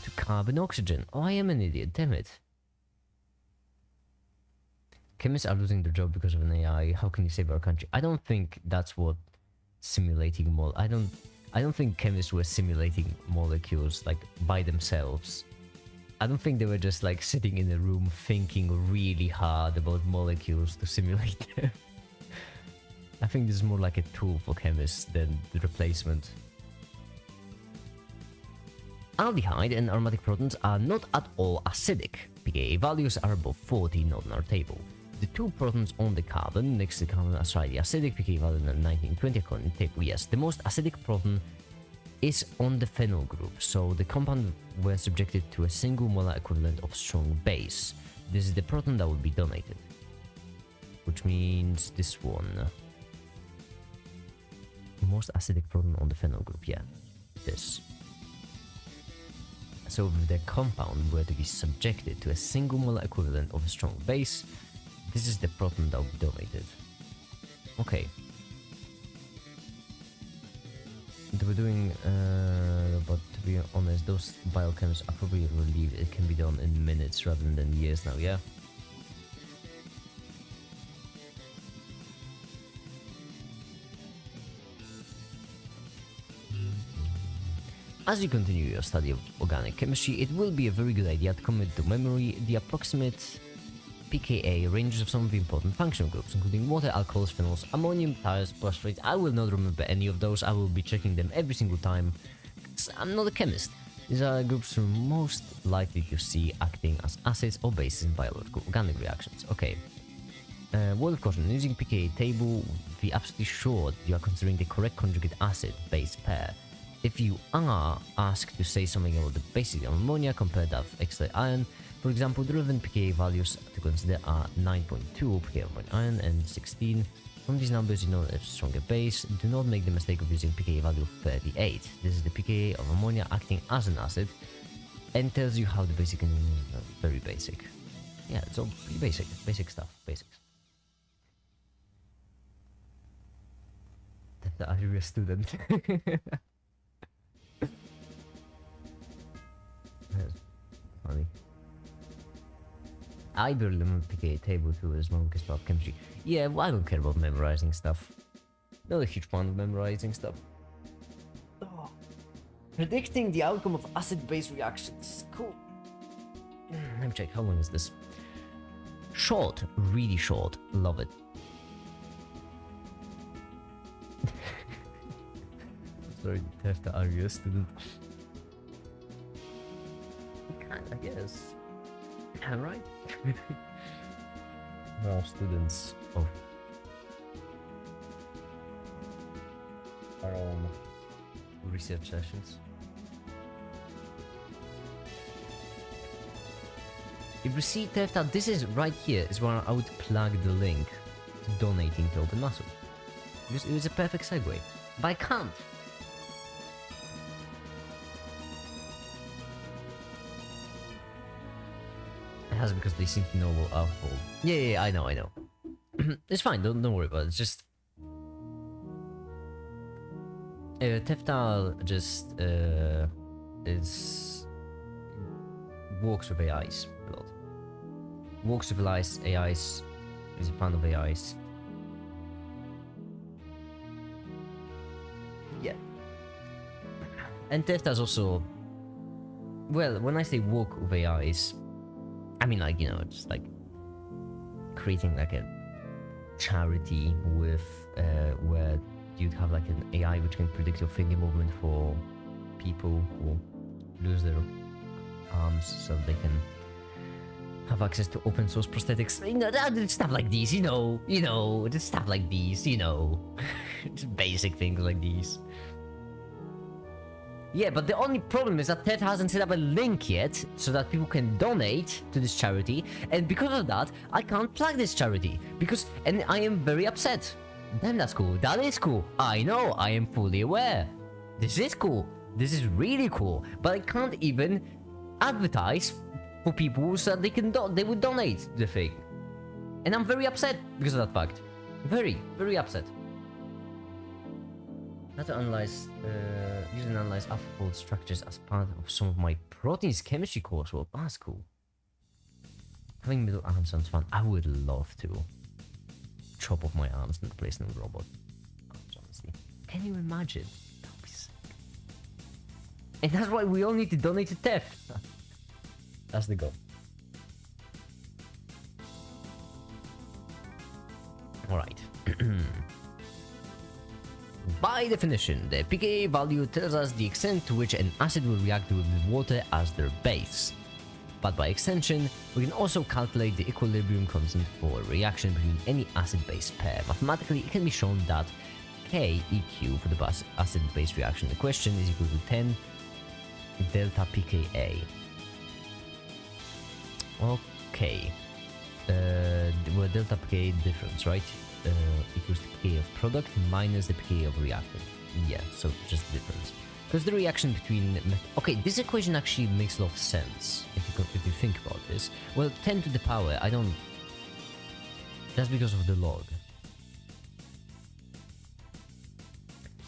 to carbon oxygen. Oh, I am an idiot. Damn it. Chemists are losing their job because of an AI. How can you save our country? I don't think that's what simulating I don't think chemists were simulating molecules like by themselves. I don't think they were just like sitting in a room thinking really hard about molecules to simulate them. I think this is more like a tool for chemists than the replacement. Aldehyde and aromatic protons are not at all acidic. pKa values are above 40, not in our table. The 2 protons on the carbon next to the carbon are slightly acidic, pKa value of 1920 according to the table. Yes, the most acidic proton is on the phenol group, so the compound were subjected to a single molar equivalent of strong base. This is the proton that would be donated, which means this one. Most acidic proton on the phenol group, yeah, this. So if the compound were to be subjected to a single molar equivalent of a strong base, this is the proton that would be donated. Okay. They were doing, but to be honest, those biochemists are probably relieved it can be done in minutes rather than years now, yeah? As you continue your study of organic chemistry, it will be a very good idea to commit to memory the approximate pKa ranges of some of the important functional groups, including water, alcohols, phenols, ammonium, tires, phosphates. I will not remember any of those. I will be checking them every single time. I'm not a chemist. These are groups we're most likely to see acting as acids or bases in biological organic reactions. Okay. Word of caution, using pKa table, be absolutely sure that you are considering the correct conjugate acid-base pair. If you are asked to say something about the basic of ammonia compared to that of X iron, for example, the relevant pKa values to consider are 9.2 pKa of iron and 16. From these numbers, you know a stronger base. Do not make the mistake of using pKa value of 38. This is the pKa of ammonia acting as an acid and tells you how the basic and very basic. Yeah, it's all pretty basic stuff, basics. Are you a student? That's funny. I barely remember pKa table too as well because about chemistry. Yeah, well, I don't care about memorizing stuff. Not a huge fan of memorizing stuff. Oh. Predicting the outcome of acid-base reactions. Cool. Let me check. How long is this? Short. Really short. Love it. Sorry, Tefta, are you a student? Kinda, yes. Yeah, right? We're all students of our own research sessions. If you see Tefta, this is right here is where I would plug the link to donating to Open Muscle. Because it was a perfect segue. But I can't. Has because they seem to know about alcohol. Yeah, I know. It's fine, don't worry about it. It's just Teftal just works with AIs a lot. Works with AIs. Is a fan of AIs. Yeah. And Tefta's also, well, when I say work with AIs, I mean, like, you know, just like creating like a charity with where you'd have like an AI which can predict your finger movement for people who lose their arms so they can have access to open source prosthetics. You know, stuff like these, you know, just stuff like these, you know, just basic things like these. Yeah, but the only problem is that Ted hasn't set up a link yet so that people can donate to this charity, and because of that, I can't plug this charity and I am very upset. Damn, that's cool. That is cool. I know. I am fully aware. This is cool. This is really cool. But I can't even advertise for people so that they would donate the thing, and I'm very upset because of that fact. Very, very upset. How to analyze, use and analyze alpha-fold structures as part of some of my proteins chemistry course. Well, that's cool. Having middle arms sounds fun. I would love to chop off my arms and place them in a robot. Honestly, can you imagine? That would be sick. And that's why we all need to donate to TEF. That's the goal. All right. By definition, the pKa value tells us the extent to which an acid will react with water as their base. But by extension, we can also calculate the equilibrium constant for a reaction between any acid-base pair. Mathematically, it can be shown that Keq for the acid-base reaction equation is equal to 10 delta pKa. Okay. Well, delta pKa difference, right? Equals the pKa of product minus the pKa of reactant. Yeah, so just difference. Because the reaction between... Okay, this equation actually makes a lot of sense if you think about this. Well, 10 to the power, I don't... That's because of the log.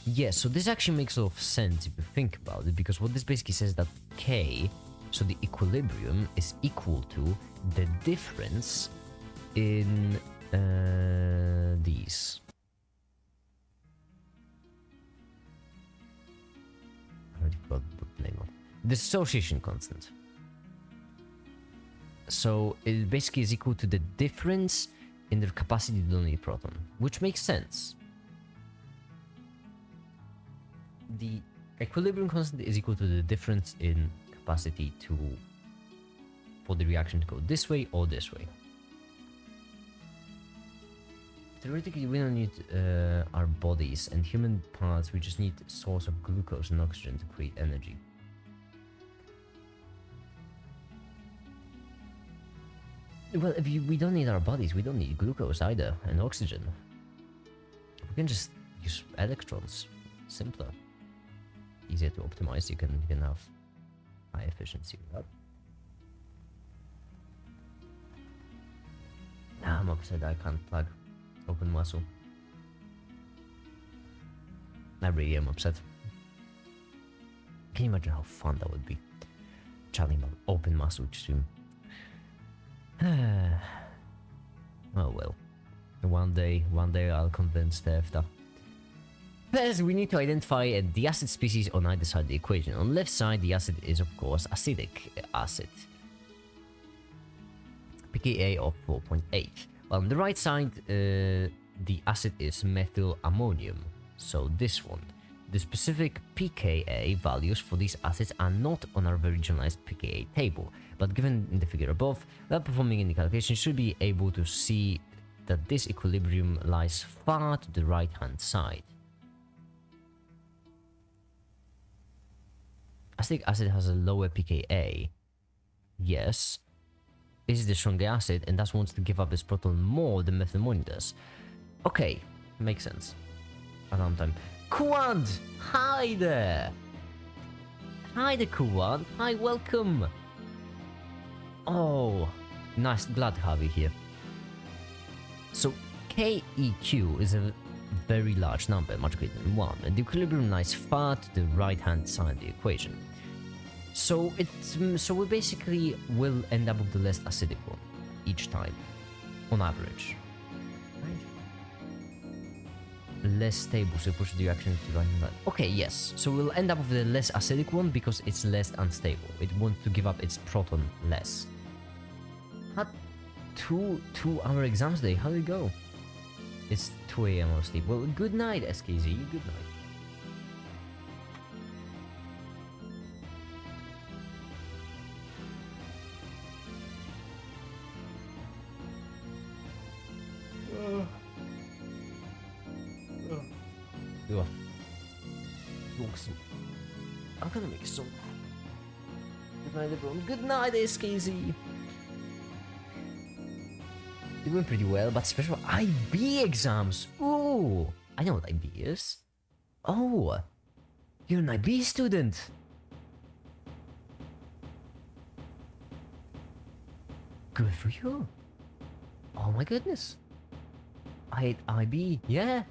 Yeah, so this actually makes a lot of sense if you think about it, because what this basically says that K, so the equilibrium, is equal to the difference in these. I already forgot name of dissociation constant. So it basically is equal to the difference in the capacity to donate proton, which makes sense. The equilibrium constant is equal to the difference in capacity for the reaction to go this way or this way. Theoretically, we don't need our bodies and human parts, we just need a source of glucose and oxygen to create energy. Well, we don't need our bodies, we don't need glucose either, and oxygen. We can just use electrons. Simpler. Easier to optimize, you can have high efficiency with that. Nah, I'm upset I can't plug open muscle. I really am upset. Can you imagine how fun that would be? Chatting about open muscle stream. Oh well. One day I'll convince Tefta. First, we need to identify the acid species on either side of the equation. On the left side, the acid is of course acidic acid. pKa of 4.8. While on the right side, the acid is methyl ammonium. So this one. The specific pKa values for these acids are not on our very generalized pKa table, but given in the figure above, without performing any calculation, you should be able to see that this equilibrium lies far to the right hand side. Acetic acid has a lower pKa. Yes. This is the stronger acid and thus wants to give up its proton more than methyl ammonium does. Okay, makes sense. Around time. Kuwant! Hi there! Hi there, Kuwant. Hi, welcome! Oh, nice, glad to have you here. So, KEQ is a very large number, much greater than 1, and the equilibrium lies far to the right-hand side of the equation. So we basically will end up with the less acidic one each time, on average. Less stable, so push the reaction to right hand. Okay, yes. So we'll end up with the less acidic one because it's less unstable. It wants to give up its proton less. Had two-hour exams day. How did it go? It's 2 AM mostly. Well, good night, SKZ. Good night. I'm gonna make some. Good night, everyone. Good night, SKZ. It went pretty well, but special IB exams. Ooh, I know what IB is. Oh, you're an IB student. Good for you. Oh my goodness. IB, yeah.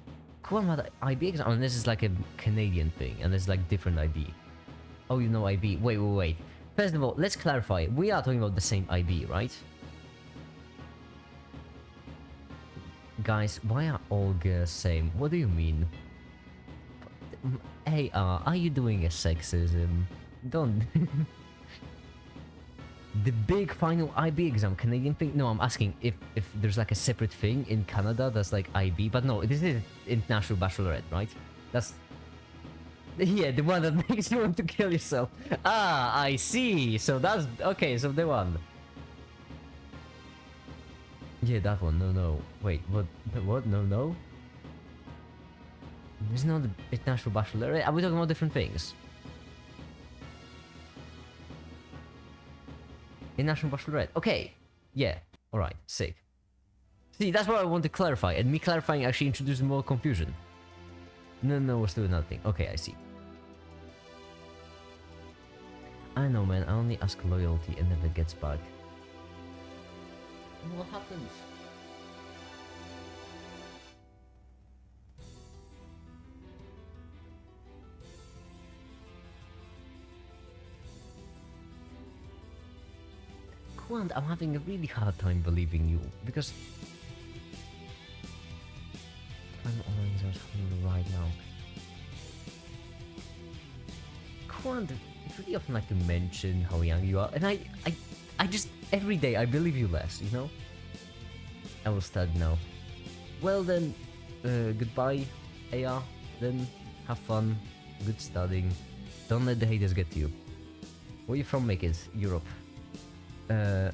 Cool, I'm at IB exam. And this is like a Canadian thing, and there's like different IB. Oh, you know IB. Wait. First of all, let's clarify. We are talking about the same IB, right? Guys, why are all girls same? What do you mean? Hey, are you doing a sexism? Don't. The big final IB exam, Canadian thing? No, I'm asking if there's like a separate thing in Canada that's like IB, but no, this is International Bachelorette, right? That's... Yeah, the one that makes you want to kill yourself. Ah, I see. So that's... Okay, so the one. Yeah, that one. No. Wait, what? No? It's not the International Bachelorette. Are we talking about different things? International Bachelorette. Okay. Yeah. Alright. Sick. See, that's what I want to clarify. And me clarifying actually introduced more confusion. No, we're still another thing. Okay, I see. I know, man. I only ask loyalty and never gets back. What happens? Quant, I'm having a really hard time believing you because I'm on right now. Quant, It's really often like to mention how young you are, and I just every day I believe you less. You know. I will start now. Well then, goodbye, AR. Then have fun. Good studying. Don't let the haters get to you. Where you from, make it? Europe. There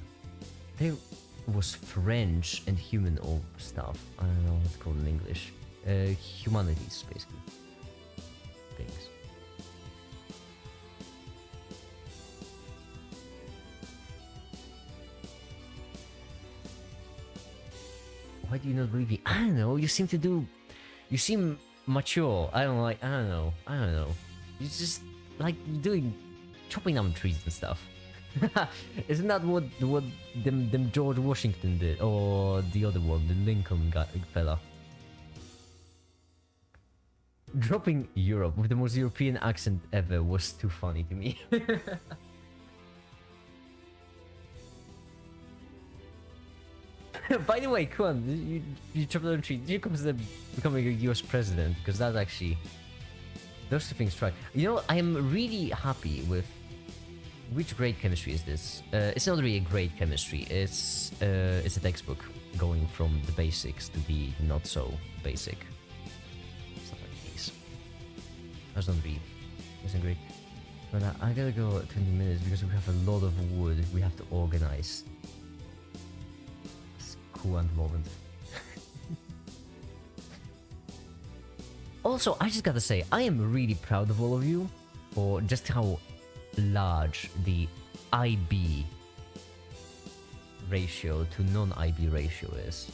was French and human or stuff. I don't know what's called in English. Humanities, basically. Things. Why do you not believe me? I don't know. You seem mature. I don't know. You just like doing chopping down trees and stuff. Isn't that what them George Washington did, or the other one, the Lincoln guy, fella? Dropping Europe with the most European accent ever was too funny to me. By the way, Kwan, you chopped down tree. Did you consider becoming a US president? Because that's actually those two things. Try. You know, I am really happy with. Which grade chemistry is this? It's not really a grade chemistry. It's a textbook going from the basics to the not so basic stuff like this. That's not really. Isn't great. But I gotta go 20 minutes because we have a lot of wood we have to organize. It's cool at the moment. Also, I just gotta say, I am really proud of all of you for just how large the IB ratio to non-IB ratio is.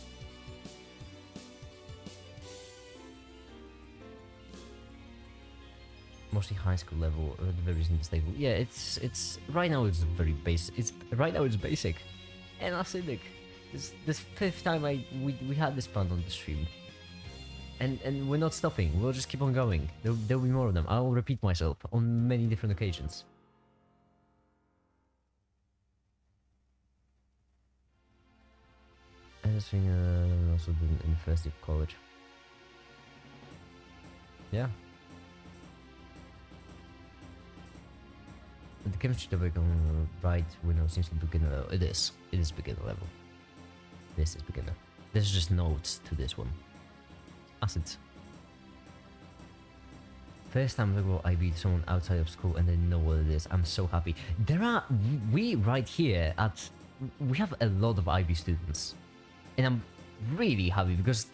Mostly high school level, or the very stable. Yeah, it's right now it's very basic. It's basic, and acidic. This fifth time we had this pun on the stream, and we're not stopping. We'll just keep on going. There'll be more of them. I'll repeat myself on many different occasions. I just think also the University of College. Yeah. The chemistry topic on the right window seems to be beginner level. It is beginner level. This is beginner. There's just notes to this one. Acids. First time I go IB to someone outside of school and they know what it is. I'm so happy. We right here we have a lot of IB students. And I'm really happy because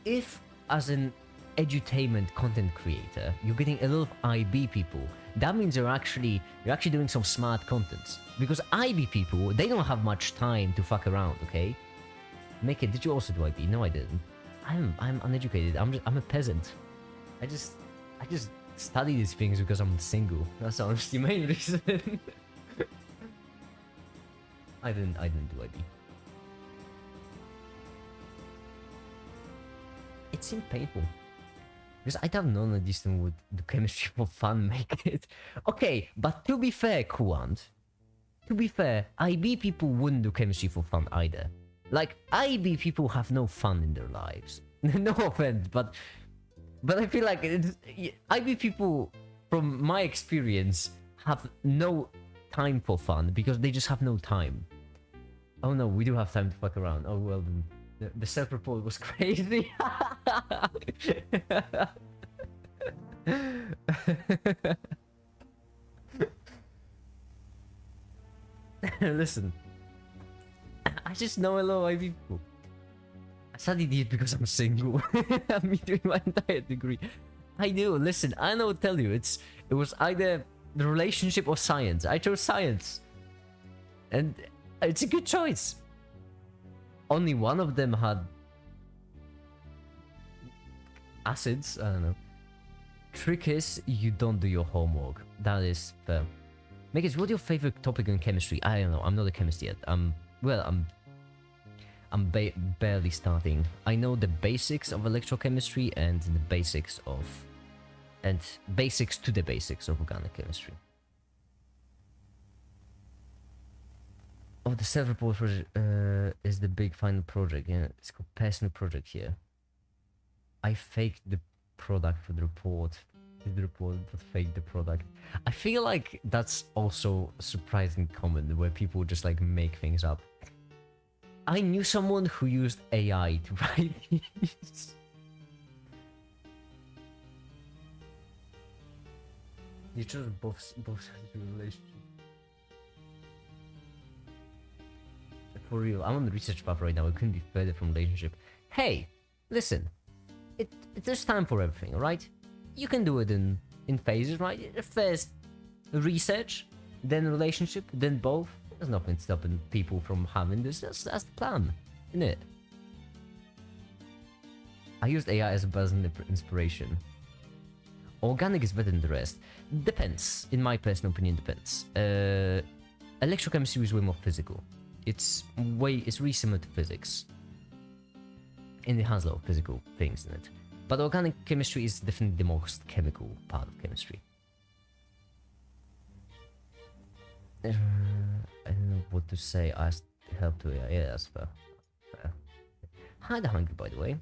if as an edutainment content creator, you're getting a lot of IB people, that means you're actually doing some smart content. Because IB people, they don't have much time to fuck around, okay? Make it, did you also do IB? No, I didn't. I'm uneducated. I'm a peasant. I just study these things because I'm single. That's honestly the main reason. I didn't do IB. It seemed painful. Because I thought none of these things would do chemistry for fun, make it. Okay, but to be fair, Kuant. To be fair, IB people wouldn't do chemistry for fun either. Like, IB people have no fun in their lives. No offense, but I feel like IB people, from my experience, have no time for fun because they just have no time. Oh no, we do have time to fuck around. Oh well, the self-report was crazy. Listen, I just know a lot of IB people. I studied it because I'm single. I'm doing my entire degree. I do. Listen, I know. Tell you, it was either the relationship or science. I chose science, and it's a good choice. Only one of them had acids. I don't know. Trick is you don't do your homework. That is fair. Megas, what's your favorite topic in chemistry? I don't know. I'm not a chemist yet. I'm barely starting. I know the basics of electrochemistry and the basics of basics to the basics of organic chemistry. Oh, the self-report project is the big final project. Yeah, it's called personal project here. I faked the product for the report. Did the report but fake the product. I feel like that's also surprisingly common, where people just like make things up. I knew someone who used AI to write these. You chose both sides of the relationship. For real, I'm on the research path right now. It couldn't be further from relationship. Hey, listen, there's time for everything, alright? You can do it in phases, right? First research, then relationship, then both. There's nothing stopping people from having this. That's the plan, isn't it? I used AI as a buzz and inspiration. Organic is better than the rest. Depends. In my personal opinion, depends. Electrochemistry is way more physical. It's really similar to physics. And it has a lot of physical things in it. But organic chemistry is definitely the most chemical part of chemistry. I don't know what to say. I asked help to AI. Yeah, that's fair. Hi, the hungry, by the way.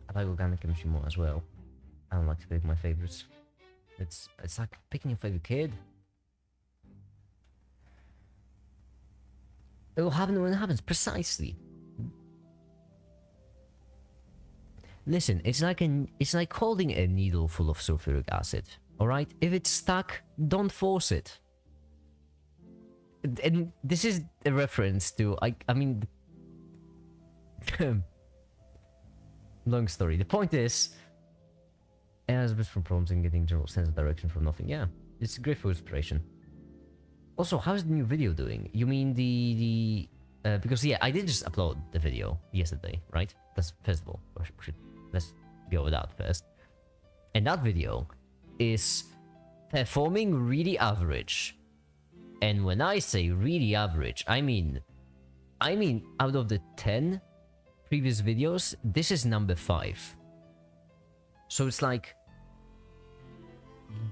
I like organic chemistry more as well. I don't like to pick my favorites. It's like picking your favorite kid. It will happen when it happens, precisely. Listen, it's like holding a needle full of sulfuric acid. Alright? If it's stuck, don't force it. And this is a reference to I mean long story. The point is, it has been from problems in getting general sense of direction from nothing. Yeah, it's great for inspiration. Also, how's the new video doing? You mean the because yeah, I did just upload the video yesterday, right? That's first of all. Let's go with that first. And that video is performing really average. And when I say really average, I mean out of the 10 previous videos, this is number 5. So it's like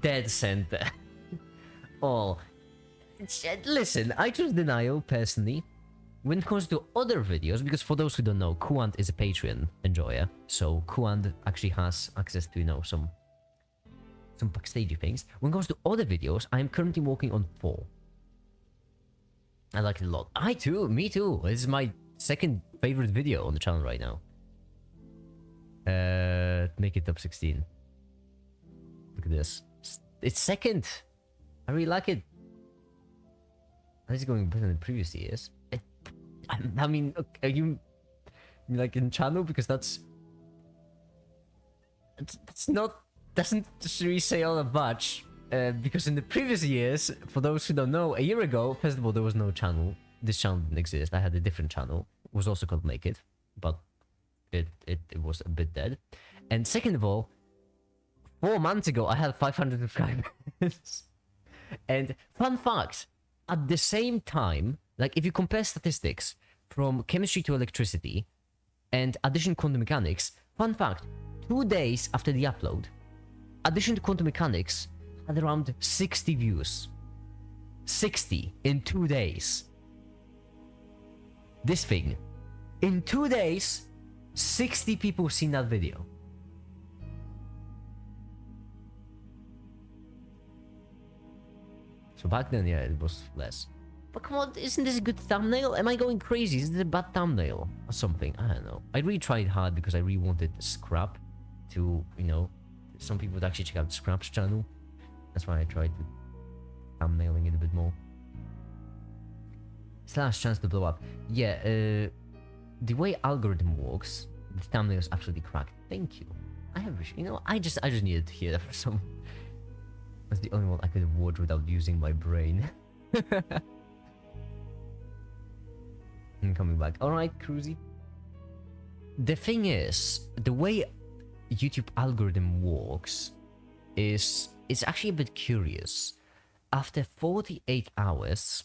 dead center. Oh, listen, I choose denial personally. When it comes to other videos, because for those who don't know, Kuant is a Patreon enjoyer, so Kuant actually has access to, you know, some backstage things. When it comes to other videos, I am currently working on 4. I like it a lot. I too, me too. This is my second favorite video on the channel right now. Make it top 16. Look at this. It's second. I really like it. This is going better than previous years. I mean, are you like in channel, because that's not, doesn't really say all that much. Because in the previous years, for those who don't know, a year ago, first of all, there was no channel. This channel didn't exist. I had a different channel. It was also called Make It, but it was a bit dead. And second of all, 4 months ago, I had 500 subscribers. And fun fact, at the same time, like if you compare statistics from chemistry to electricity and addition quantum mechanics, fun fact, 2 days after the upload, addition to quantum mechanics had around 60 views. 60 in 2 days. This thing. In 2 days, 60 people seen that video. So back then, yeah, it was less. But come on, isn't this a good thumbnail? Am I going crazy? Is this a bad thumbnail? Or something? I don't know. I really tried hard because I really wanted Scrap to, you know, some people would actually check out Scrap's channel. That's why I tried to thumbnailing it a bit more. It's the last chance to blow up. Yeah, the way algorithm works, the thumbnail is absolutely cracked. Thank you. I have, you know, I just needed to hear that for some. That's the only one I could have watched without using my brain. I'm coming back. Alright, Cruzy. The thing is, the way YouTube algorithm works is it's actually a bit curious. After 48 hours,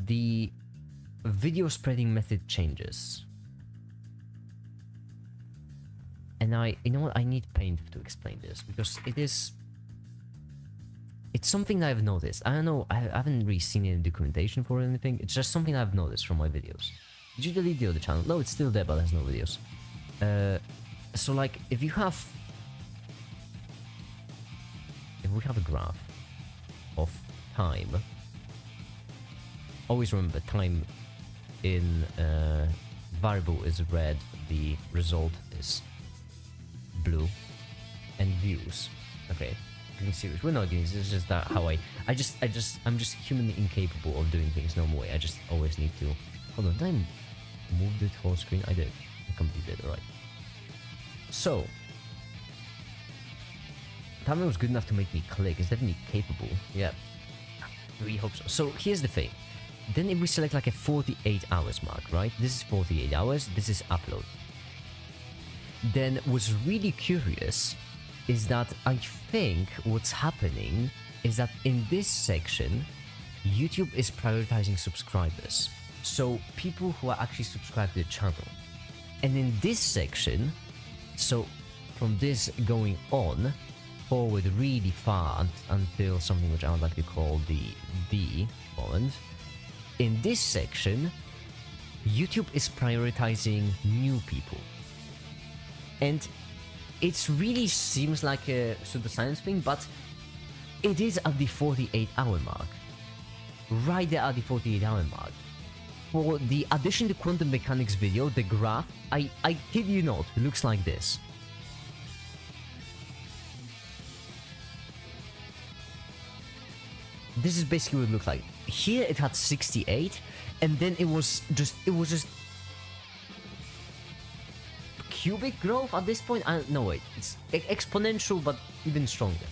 the video spreading method changes. And you know what, I need paint to explain this, because it's something that I've noticed. I don't know, I haven't really seen any documentation for anything. It's just something I've noticed from my videos. Did you delete the other channel? No, it's still there, but it has no videos. So like, if we have a graph of time, always remember time in variable is red, the result is blue, and views. Okay, being serious. We're not doing this. It's just that how I'm just humanly incapable of doing things normal way. I just always need to. Hold on, did I move the whole screen? I did. I completed. Alright. So, timer was good enough to make me click. It's definitely capable. Yeah. I really hope so. So here's the thing. Then if we select like a 48 hours mark, right? This is 48 hours. This is upload. Then what's really curious is that I think what's happening is that in this section, YouTube is prioritizing subscribers. So people who are actually subscribed to the channel. And in this section, so from this going on, forward really far until something which I would like to call the D moment. In this section, YouTube is prioritizing new people. And it really seems like a pseudoscience thing, but it is at the 48-hour mark. Right there at the 48-hour mark. For the addition to quantum mechanics video, the graph, I kid you not, looks like this. This is basically what it looked like. Here it had 68, and then it was just cubic growth at this point. No wait, it's exponential, but even stronger.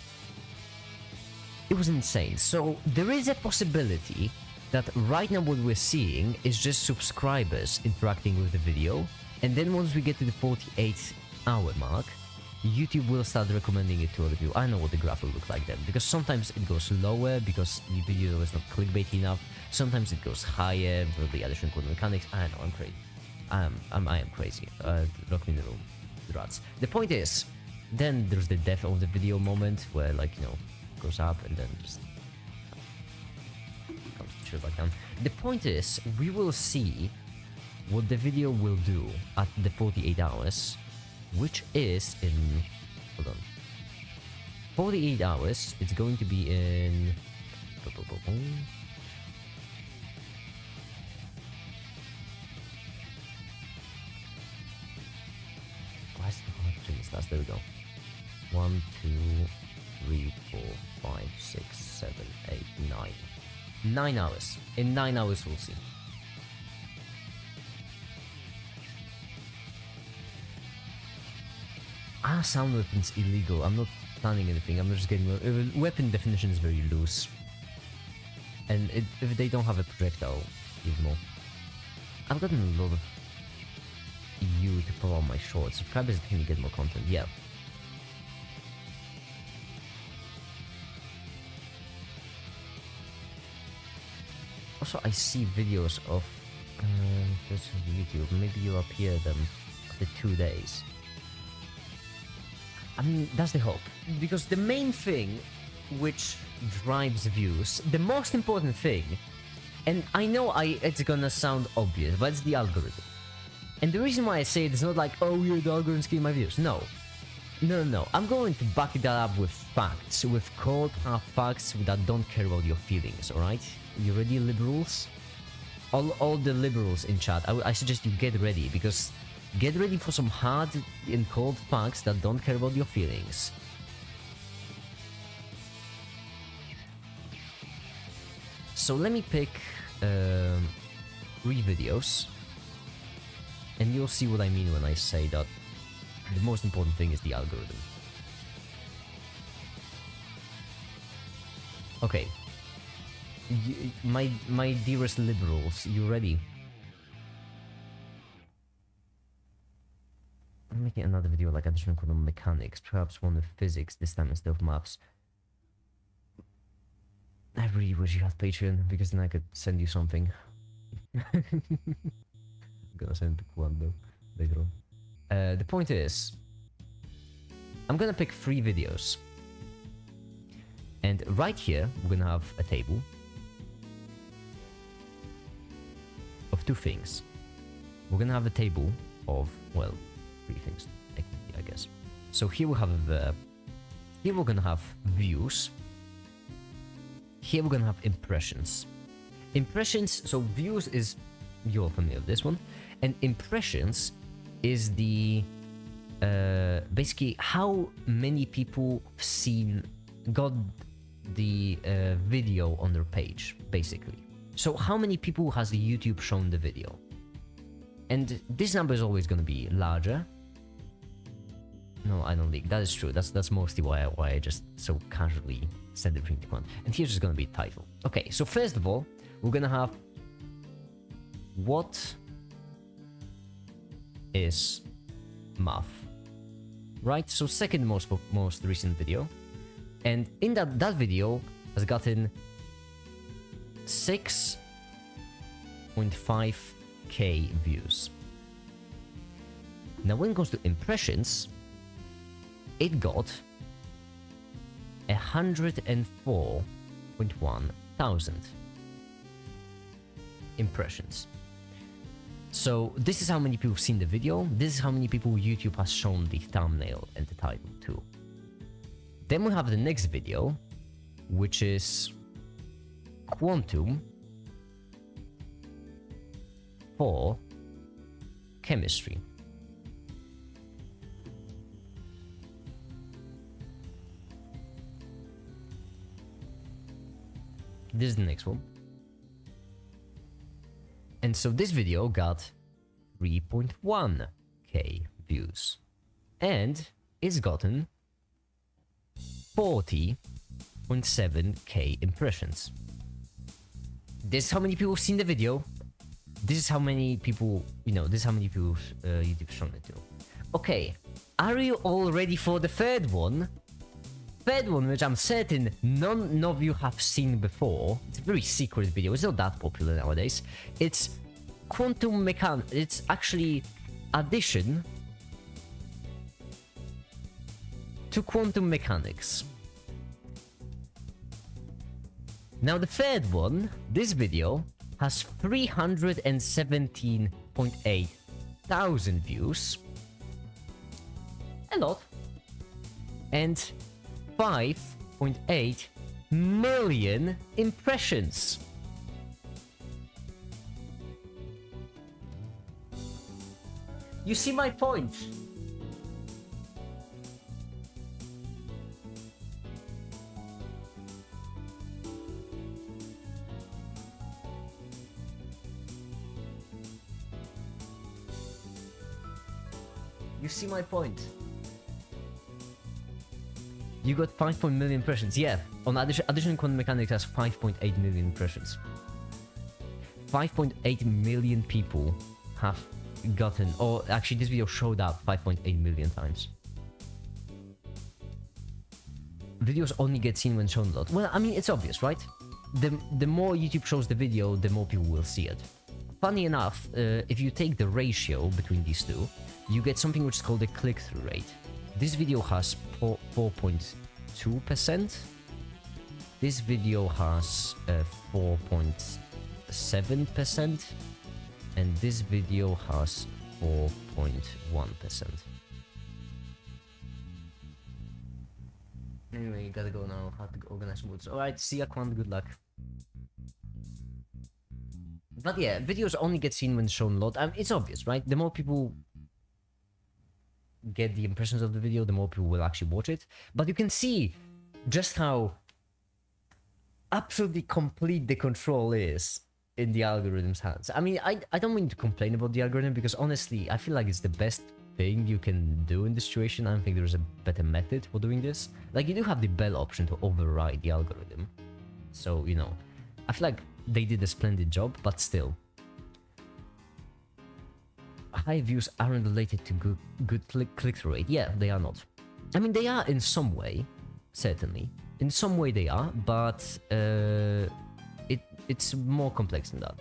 It was insane. So there is a possibility that right now what we're seeing is just subscribers interacting with the video, and then once we get to the 48-hour mark, YouTube will start recommending it to other people. I know what the graph will look like then, because sometimes it goes lower because the video is not clickbaity enough. Sometimes it goes higher with the addition of quantum mechanics. I know, I'm crazy. I am crazy. Lock me in the room, the rats. The point is, then there's the death of the video moment where, like, you know, goes up and then just comes straight back down. The point is, we will see what the video will do at the 48 hours. Which is in, hold on, 48 hours, it's going to be in, why is it hard to change this? There we go. 1, 2, 3, 4, 5, 6, 7, 8, 9. 9 hours. In 9 hours we'll see. Sound weapons illegal. I'm not planning anything. I'm just getting weapon definition is very loose, and if they don't have a projectile, even more. I've gotten a lot of you to follow my shorts. Subscribers can get more content. Yeah. Also, I see videos of this on YouTube. Maybe you appear them after 2 days. I mean, that's the hope. Because the main thing which drives views, the most important thing, and I know it's gonna sound obvious, but it's the algorithm. And the reason why I say it is not like, oh yeah, the algorithm's killing my views. No. No. I'm going to back that up with facts, with cold hard facts that don't care about your feelings, alright? You ready, liberals? All the liberals in chat, I suggest you get ready, because get ready for some hard and cold facts that don't care about your feelings. So let me pick 3 videos, and you'll see what I mean when I say that the most important thing is the algorithm. Okay. My dearest liberals, you ready? I'm making another video like additional quantum mechanics, perhaps one with physics, this time instead of maths. I really wish you had Patreon, because then I could send you something. I'm gonna send it to Kwando later on. The point is, I'm gonna pick 3 videos. And right here, we're gonna have a table of 2 things. We're gonna have a table of, well, three things, technically, I guess. So here we have here we're gonna have views. Here we're gonna have impressions. Impressions, so views is, you're familiar with this one, and impressions is the basically how many people got the video on their page, basically. So how many people has YouTube shown the video? And this number is always going to be larger. No, I don't leak. That is true. That's mostly why I just so casually said the printing one. And here's just going to be title. Okay, so first of all, we're going to have what is math, right? So second most recent video, and in that video has gotten 6.5k views. Now when it comes to impressions, it got 104.1 thousand impressions. So this is how many people have seen the video. This is how many people YouTube has shown the thumbnail and the title to. Then we have the next video, which is Quantum for Chemistry. This is the next one. And so this video got 3.1k views. And it's gotten 40.7k impressions. This is how many people have seen the video. This is how many people, this is how many people YouTube shown it to. Okay, are you all ready for the third one? Third one, which I'm certain none of you have seen before. It's a very secret video. It's not that popular nowadays. It's quantum mechanics. It's actually addition to quantum mechanics. Now the third one, this video, has 317.8 thousand views. A lot. And 5.8 million impressions. You see my point? You see my point? You got 5 million impressions. Yeah, on addition quantum mechanics has 5.8 million impressions. 5.8 million people have gotten, or actually this video showed up 5.8 million times. Videos only get seen when shown a lot. Well, I mean, it's obvious, right? The more YouTube shows the video, the more people will see it. Funny enough, if you take the ratio between these two, you get something which is called a click-through rate. This video has 4.2%. This video has 4.7%. And this video has 4.1%. Anyway, you gotta go now. Have to organize moods. Alright, see ya, Quant. Good luck. But yeah, videos only get seen when shown a lot. I mean, it's obvious, right? The more people get the impressions of the video, the more people will actually watch it. But you can see just how absolutely complete the control is in the algorithm's hands. I mean, I don't mean to complain about the algorithm, because honestly, I feel like it's the best thing you can do in this situation. I don't think there's a better method for doing this. Like, you do have the bell option to override the algorithm. So, I feel like they did a splendid job, but still. High views aren't related to good click-through rate. Yeah, they are not. I mean, they are in some way, certainly. In some way they are, but it's more complex than that.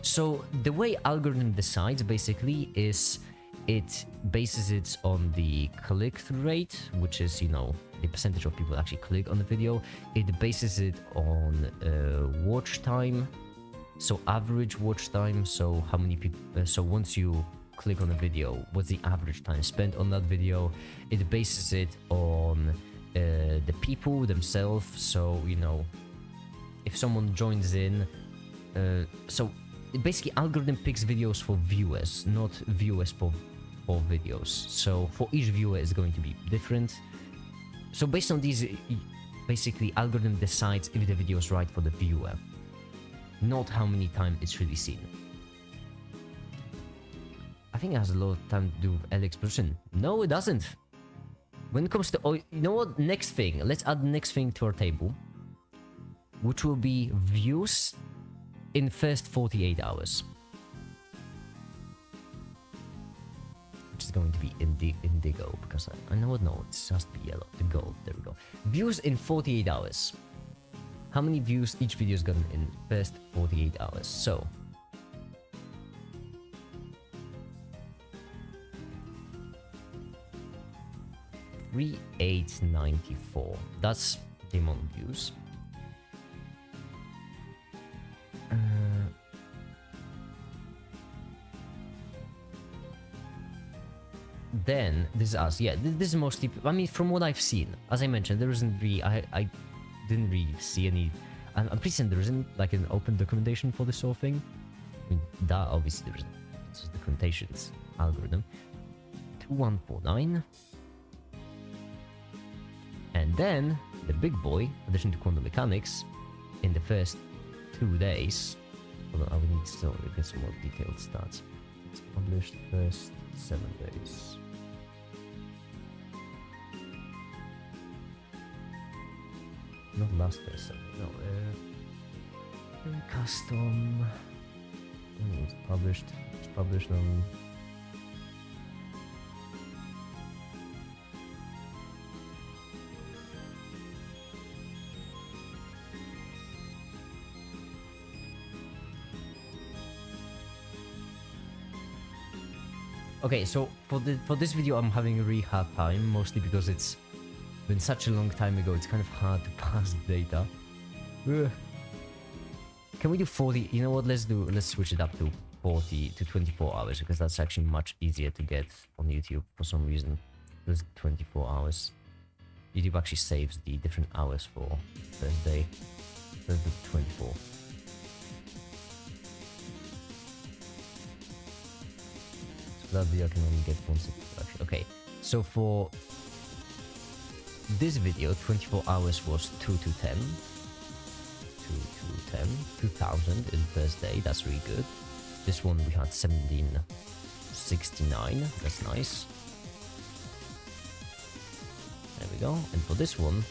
So the way algorithm decides basically is it bases it on the click-through rate, which is, the percentage of people actually click on the video. It bases it on watch time, so average watch time, so how many people, so once you click on a video, what's the average time spent on that video. It bases it on the people themselves. So, you know, if someone joins in, so basically algorithm picks videos for viewers, not viewers for videos. So for each viewer is going to be different. So based on these, basically algorithm decides if the video is right for the viewer, not how many times it's really seen. I think it has a lot of time to do with early exposure. No, it doesn't. When it comes to, oh, you know what, next thing, let's add the next thing to our table, which will be views in first 48 hours. Which is going to be indigo, because I know what, no, it's just yellow, the gold, there we go. Views in 48 hours. How many views each video has gotten in first 48 hours? So, $3,894. That's the amount of views. Then this is us. Yeah, this is mostly. I mean, from what I've seen, as I mentioned, there isn't really. I didn't really see any. I'm pretty certain there isn't like an open documentation for this sort of thing. I mean, that obviously there isn't. It's just documentation's algorithm. 2149. And then the big boy, in addition to quantum mechanics, in the first 2 days. Hold on, I would need to still get some more detailed stats. It's published first 7 days. Not last first 7. No, custom. It's published. It's published on. Okay, so for this video I'm having a really hard time, mostly because it's been such a long time ago, it's kind of hard to pass the data. Ugh. Can we do 40? You know what, let's switch it up to 40 to 24 hours, because that's actually much easier to get on YouTube for some reason. There's 24 hours. YouTube actually saves the different hours for first day. Let's do 24. That video I can only get once in production. Okay, so for this video, 24 hours was 2 to 10. 2 to 10. 2000 in first day, that's really good. This one we had 1769, that's nice. There we go. And for this one,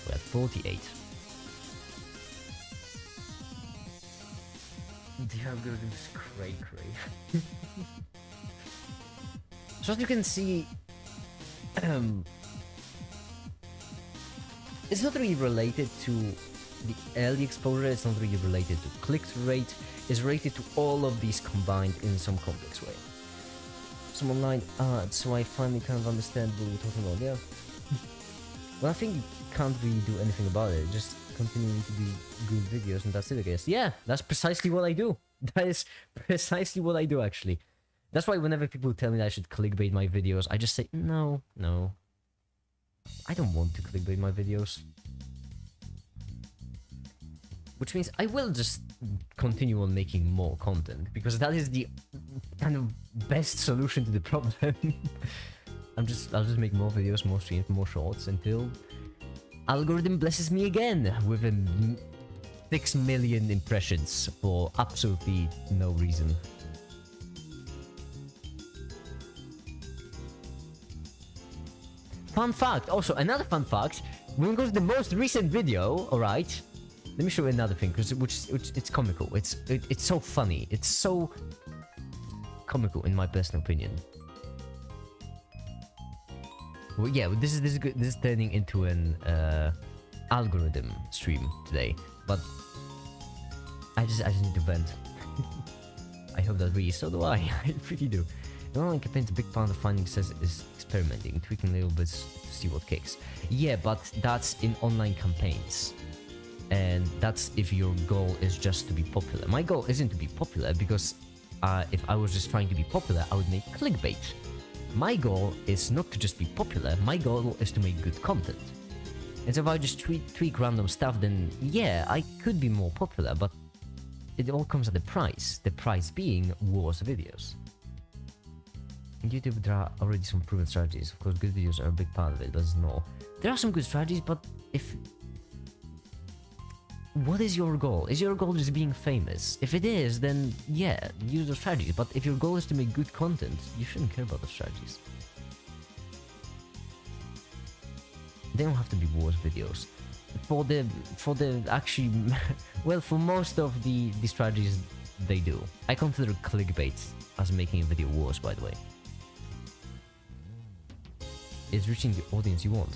we had 48. The algorithm is cray. So as you can see, it's not really related to the early exposure, it's not really related to click-through rate, it's related to all of these combined in some complex way. Some online so I finally kind of understand what we're talking about, yeah. Well, I think you can't really do anything about it, just continuing to do good videos and that's it, I guess. Yeah, that's precisely what I do. That is precisely what I do, actually. That's why whenever people tell me that I should clickbait my videos, I just say, no. I don't want to clickbait my videos. Which means I will just continue on making more content, because that is the kind of best solution to the problem. I'll just make more videos, more streams, more shorts, until algorithm blesses me again with 6 million impressions for absolutely no reason. Fun fact, also another fun fact, when we go to the most recent video, alright, let me show you another thing, because it's comical, it's so funny, it's so comical in my personal opinion. Well, yeah, this is turning into an algorithm stream today, but I just need to vent. I hope that really, so do I, I really do. The online campaign's a big part of finding success is experimenting, tweaking little bits to see what kicks. Yeah, but that's in online campaigns. And that's if your goal is just to be popular. My goal isn't to be popular, because if I was just trying to be popular, I would make clickbait. My goal is not to just be popular, my goal is to make good content. And so if I just tweak random stuff, then yeah, I could be more popular, but it all comes at a price. The price being worse videos. In YouTube, there are already some proven strategies. Of course, good videos are a big part of it, but it's not. There are some good strategies, but if... What is your goal? Is your goal just being famous? If it is, then yeah, use those strategies. But if your goal is to make good content, you shouldn't care about the strategies. They don't have to be worse videos. For the actually, well, for most of the strategies, they do. I consider clickbait as making a video worse, by the way. It's reaching the audience you want.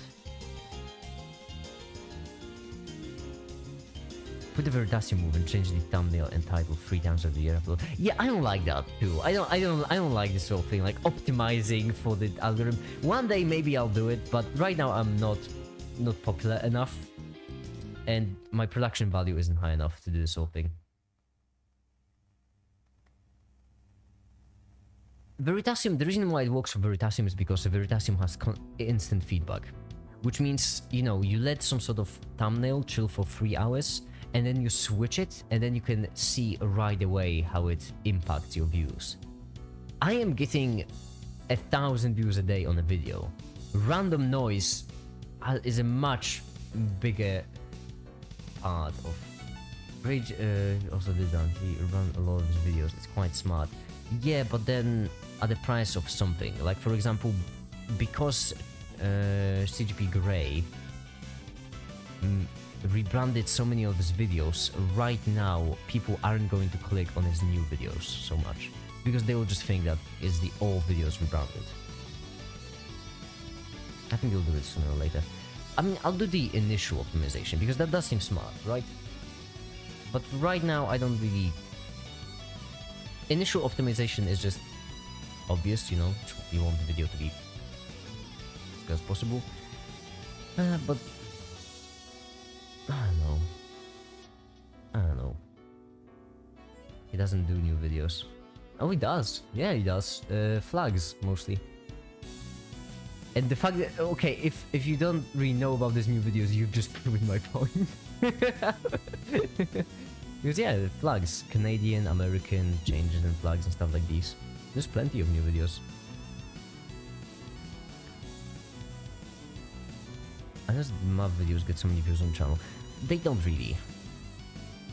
Put the Veritasium move and change the thumbnail and title 3 times every year upload. Yeah, I don't like that too. I don't like this whole thing, like optimizing for the algorithm. One day maybe I'll do it, but right now I'm not popular enough, and my production value isn't high enough to do this whole thing. Veritasium, the reason why it works for Veritasium is because the Veritasium has instant feedback, which means, you know, you let some sort of thumbnail chill for 3 hours, and then you switch it, and then you can see right away how it impacts your views. I am getting 1,000 views a day on a video. Random noise is a much bigger part of... Rage also did that. He ran a lot of his videos. It's quite smart. Yeah, but then at the price of something. Like, for example, because CGP Grey rebranded so many of his videos, right now people aren't going to click on his new videos so much, because they will just think that it's the old videos rebranded. I think they'll do it sooner or later. I mean, I'll do the initial optimization, because that does seem smart, right? But right now, I don't really... Initial optimization is just obvious, you know, you want the video to be as good as possible. But... I don't know. He doesn't do new videos. Oh, he does. Yeah, he does. Flags, mostly. And the fact that, okay, if you don't really know about these new videos, you've just proven my point. Because yeah, the flags, Canadian, American, changes in flags and stuff like these. There's plenty of new videos. I just map videos get so many views on the channel. They don't really.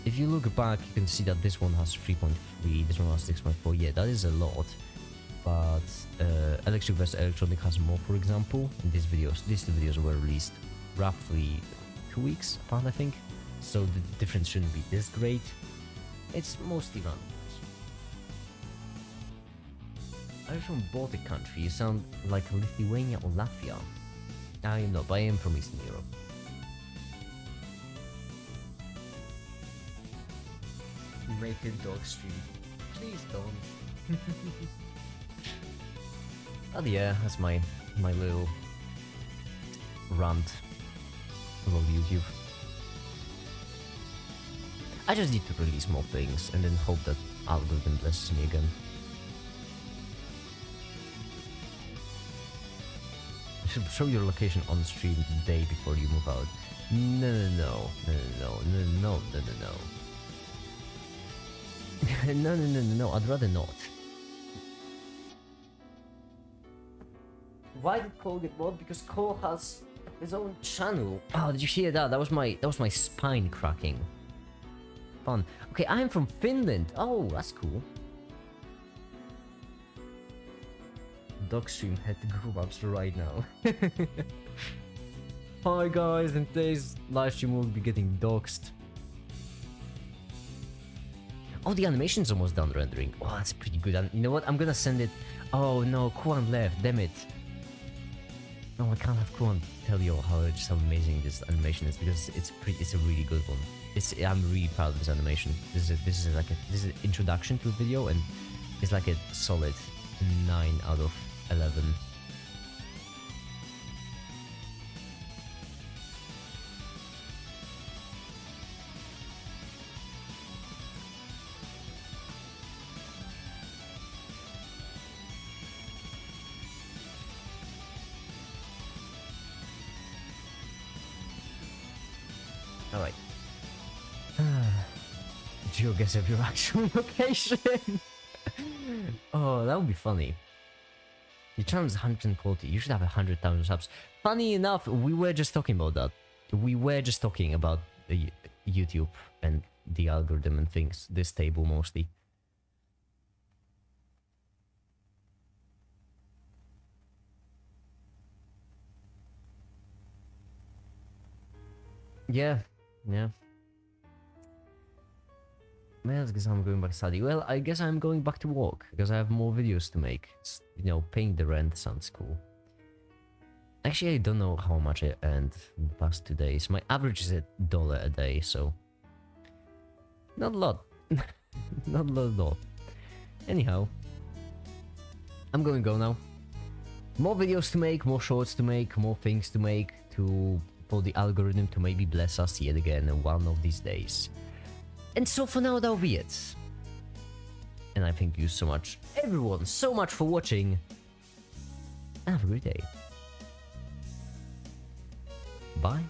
If you look back, you can see that this one has 3.3, this one has 6.4. Yeah, that is a lot. But Electric vs Electronic has more, for example. And these two videos were released roughly 2 weeks apart, I think. So the difference shouldn't be this great. It's mostly random. Are you from Baltic country? You sound like Lithuania or Latvia. I am not, but I am from Eastern Europe. Make a dog stream. Please don't. Oh yeah, that's my little rant about YouTube. I just need to release more things and then hope that algorithm blesses me again. You should show your location on stream the day before you move out. No. No, I'd rather not. Why did Cole get bought? Because Cole has his own channel. Oh, did you hear that? That was my spine cracking. Fun. Okay, I'm from Finland. Oh, that's cool. Dogstream head to Google Maps right now. Hi guys, in today's live stream we'll be getting doxed. Oh, the animation's almost done rendering. Oh, that's pretty good. And you know what? I'm gonna send it. Oh no, Kuan left. Damn it. No, I can't have Kuan tell you how amazing this animation is, because it's a really good one. I'm really proud of this animation. This is an introduction to the video, and it's like a solid 9 out of 11. Alright. GeoGuessr your actual location. Oh, that would be funny. Your channel is 100% quality. You should have 100,000 subs. Funny enough, we were just talking about that. We were just talking about the YouTube and the algorithm and things. This table mostly. Yeah. Well, because I'm going back to study. Well, I guess I'm going back to work because I have more videos to make. You know, paying the rent sounds cool. Actually, I don't know how much I earned in the past 2 days. My average is $1 a day, so not a lot. Not a lot at all. Anyhow, I'm going to go now. More videos to make, more shorts to make, more things to make for the algorithm to maybe bless us yet again one of these days. And so for now, that'll be it. And I thank you so much, everyone, so much for watching. And have a great day. Bye.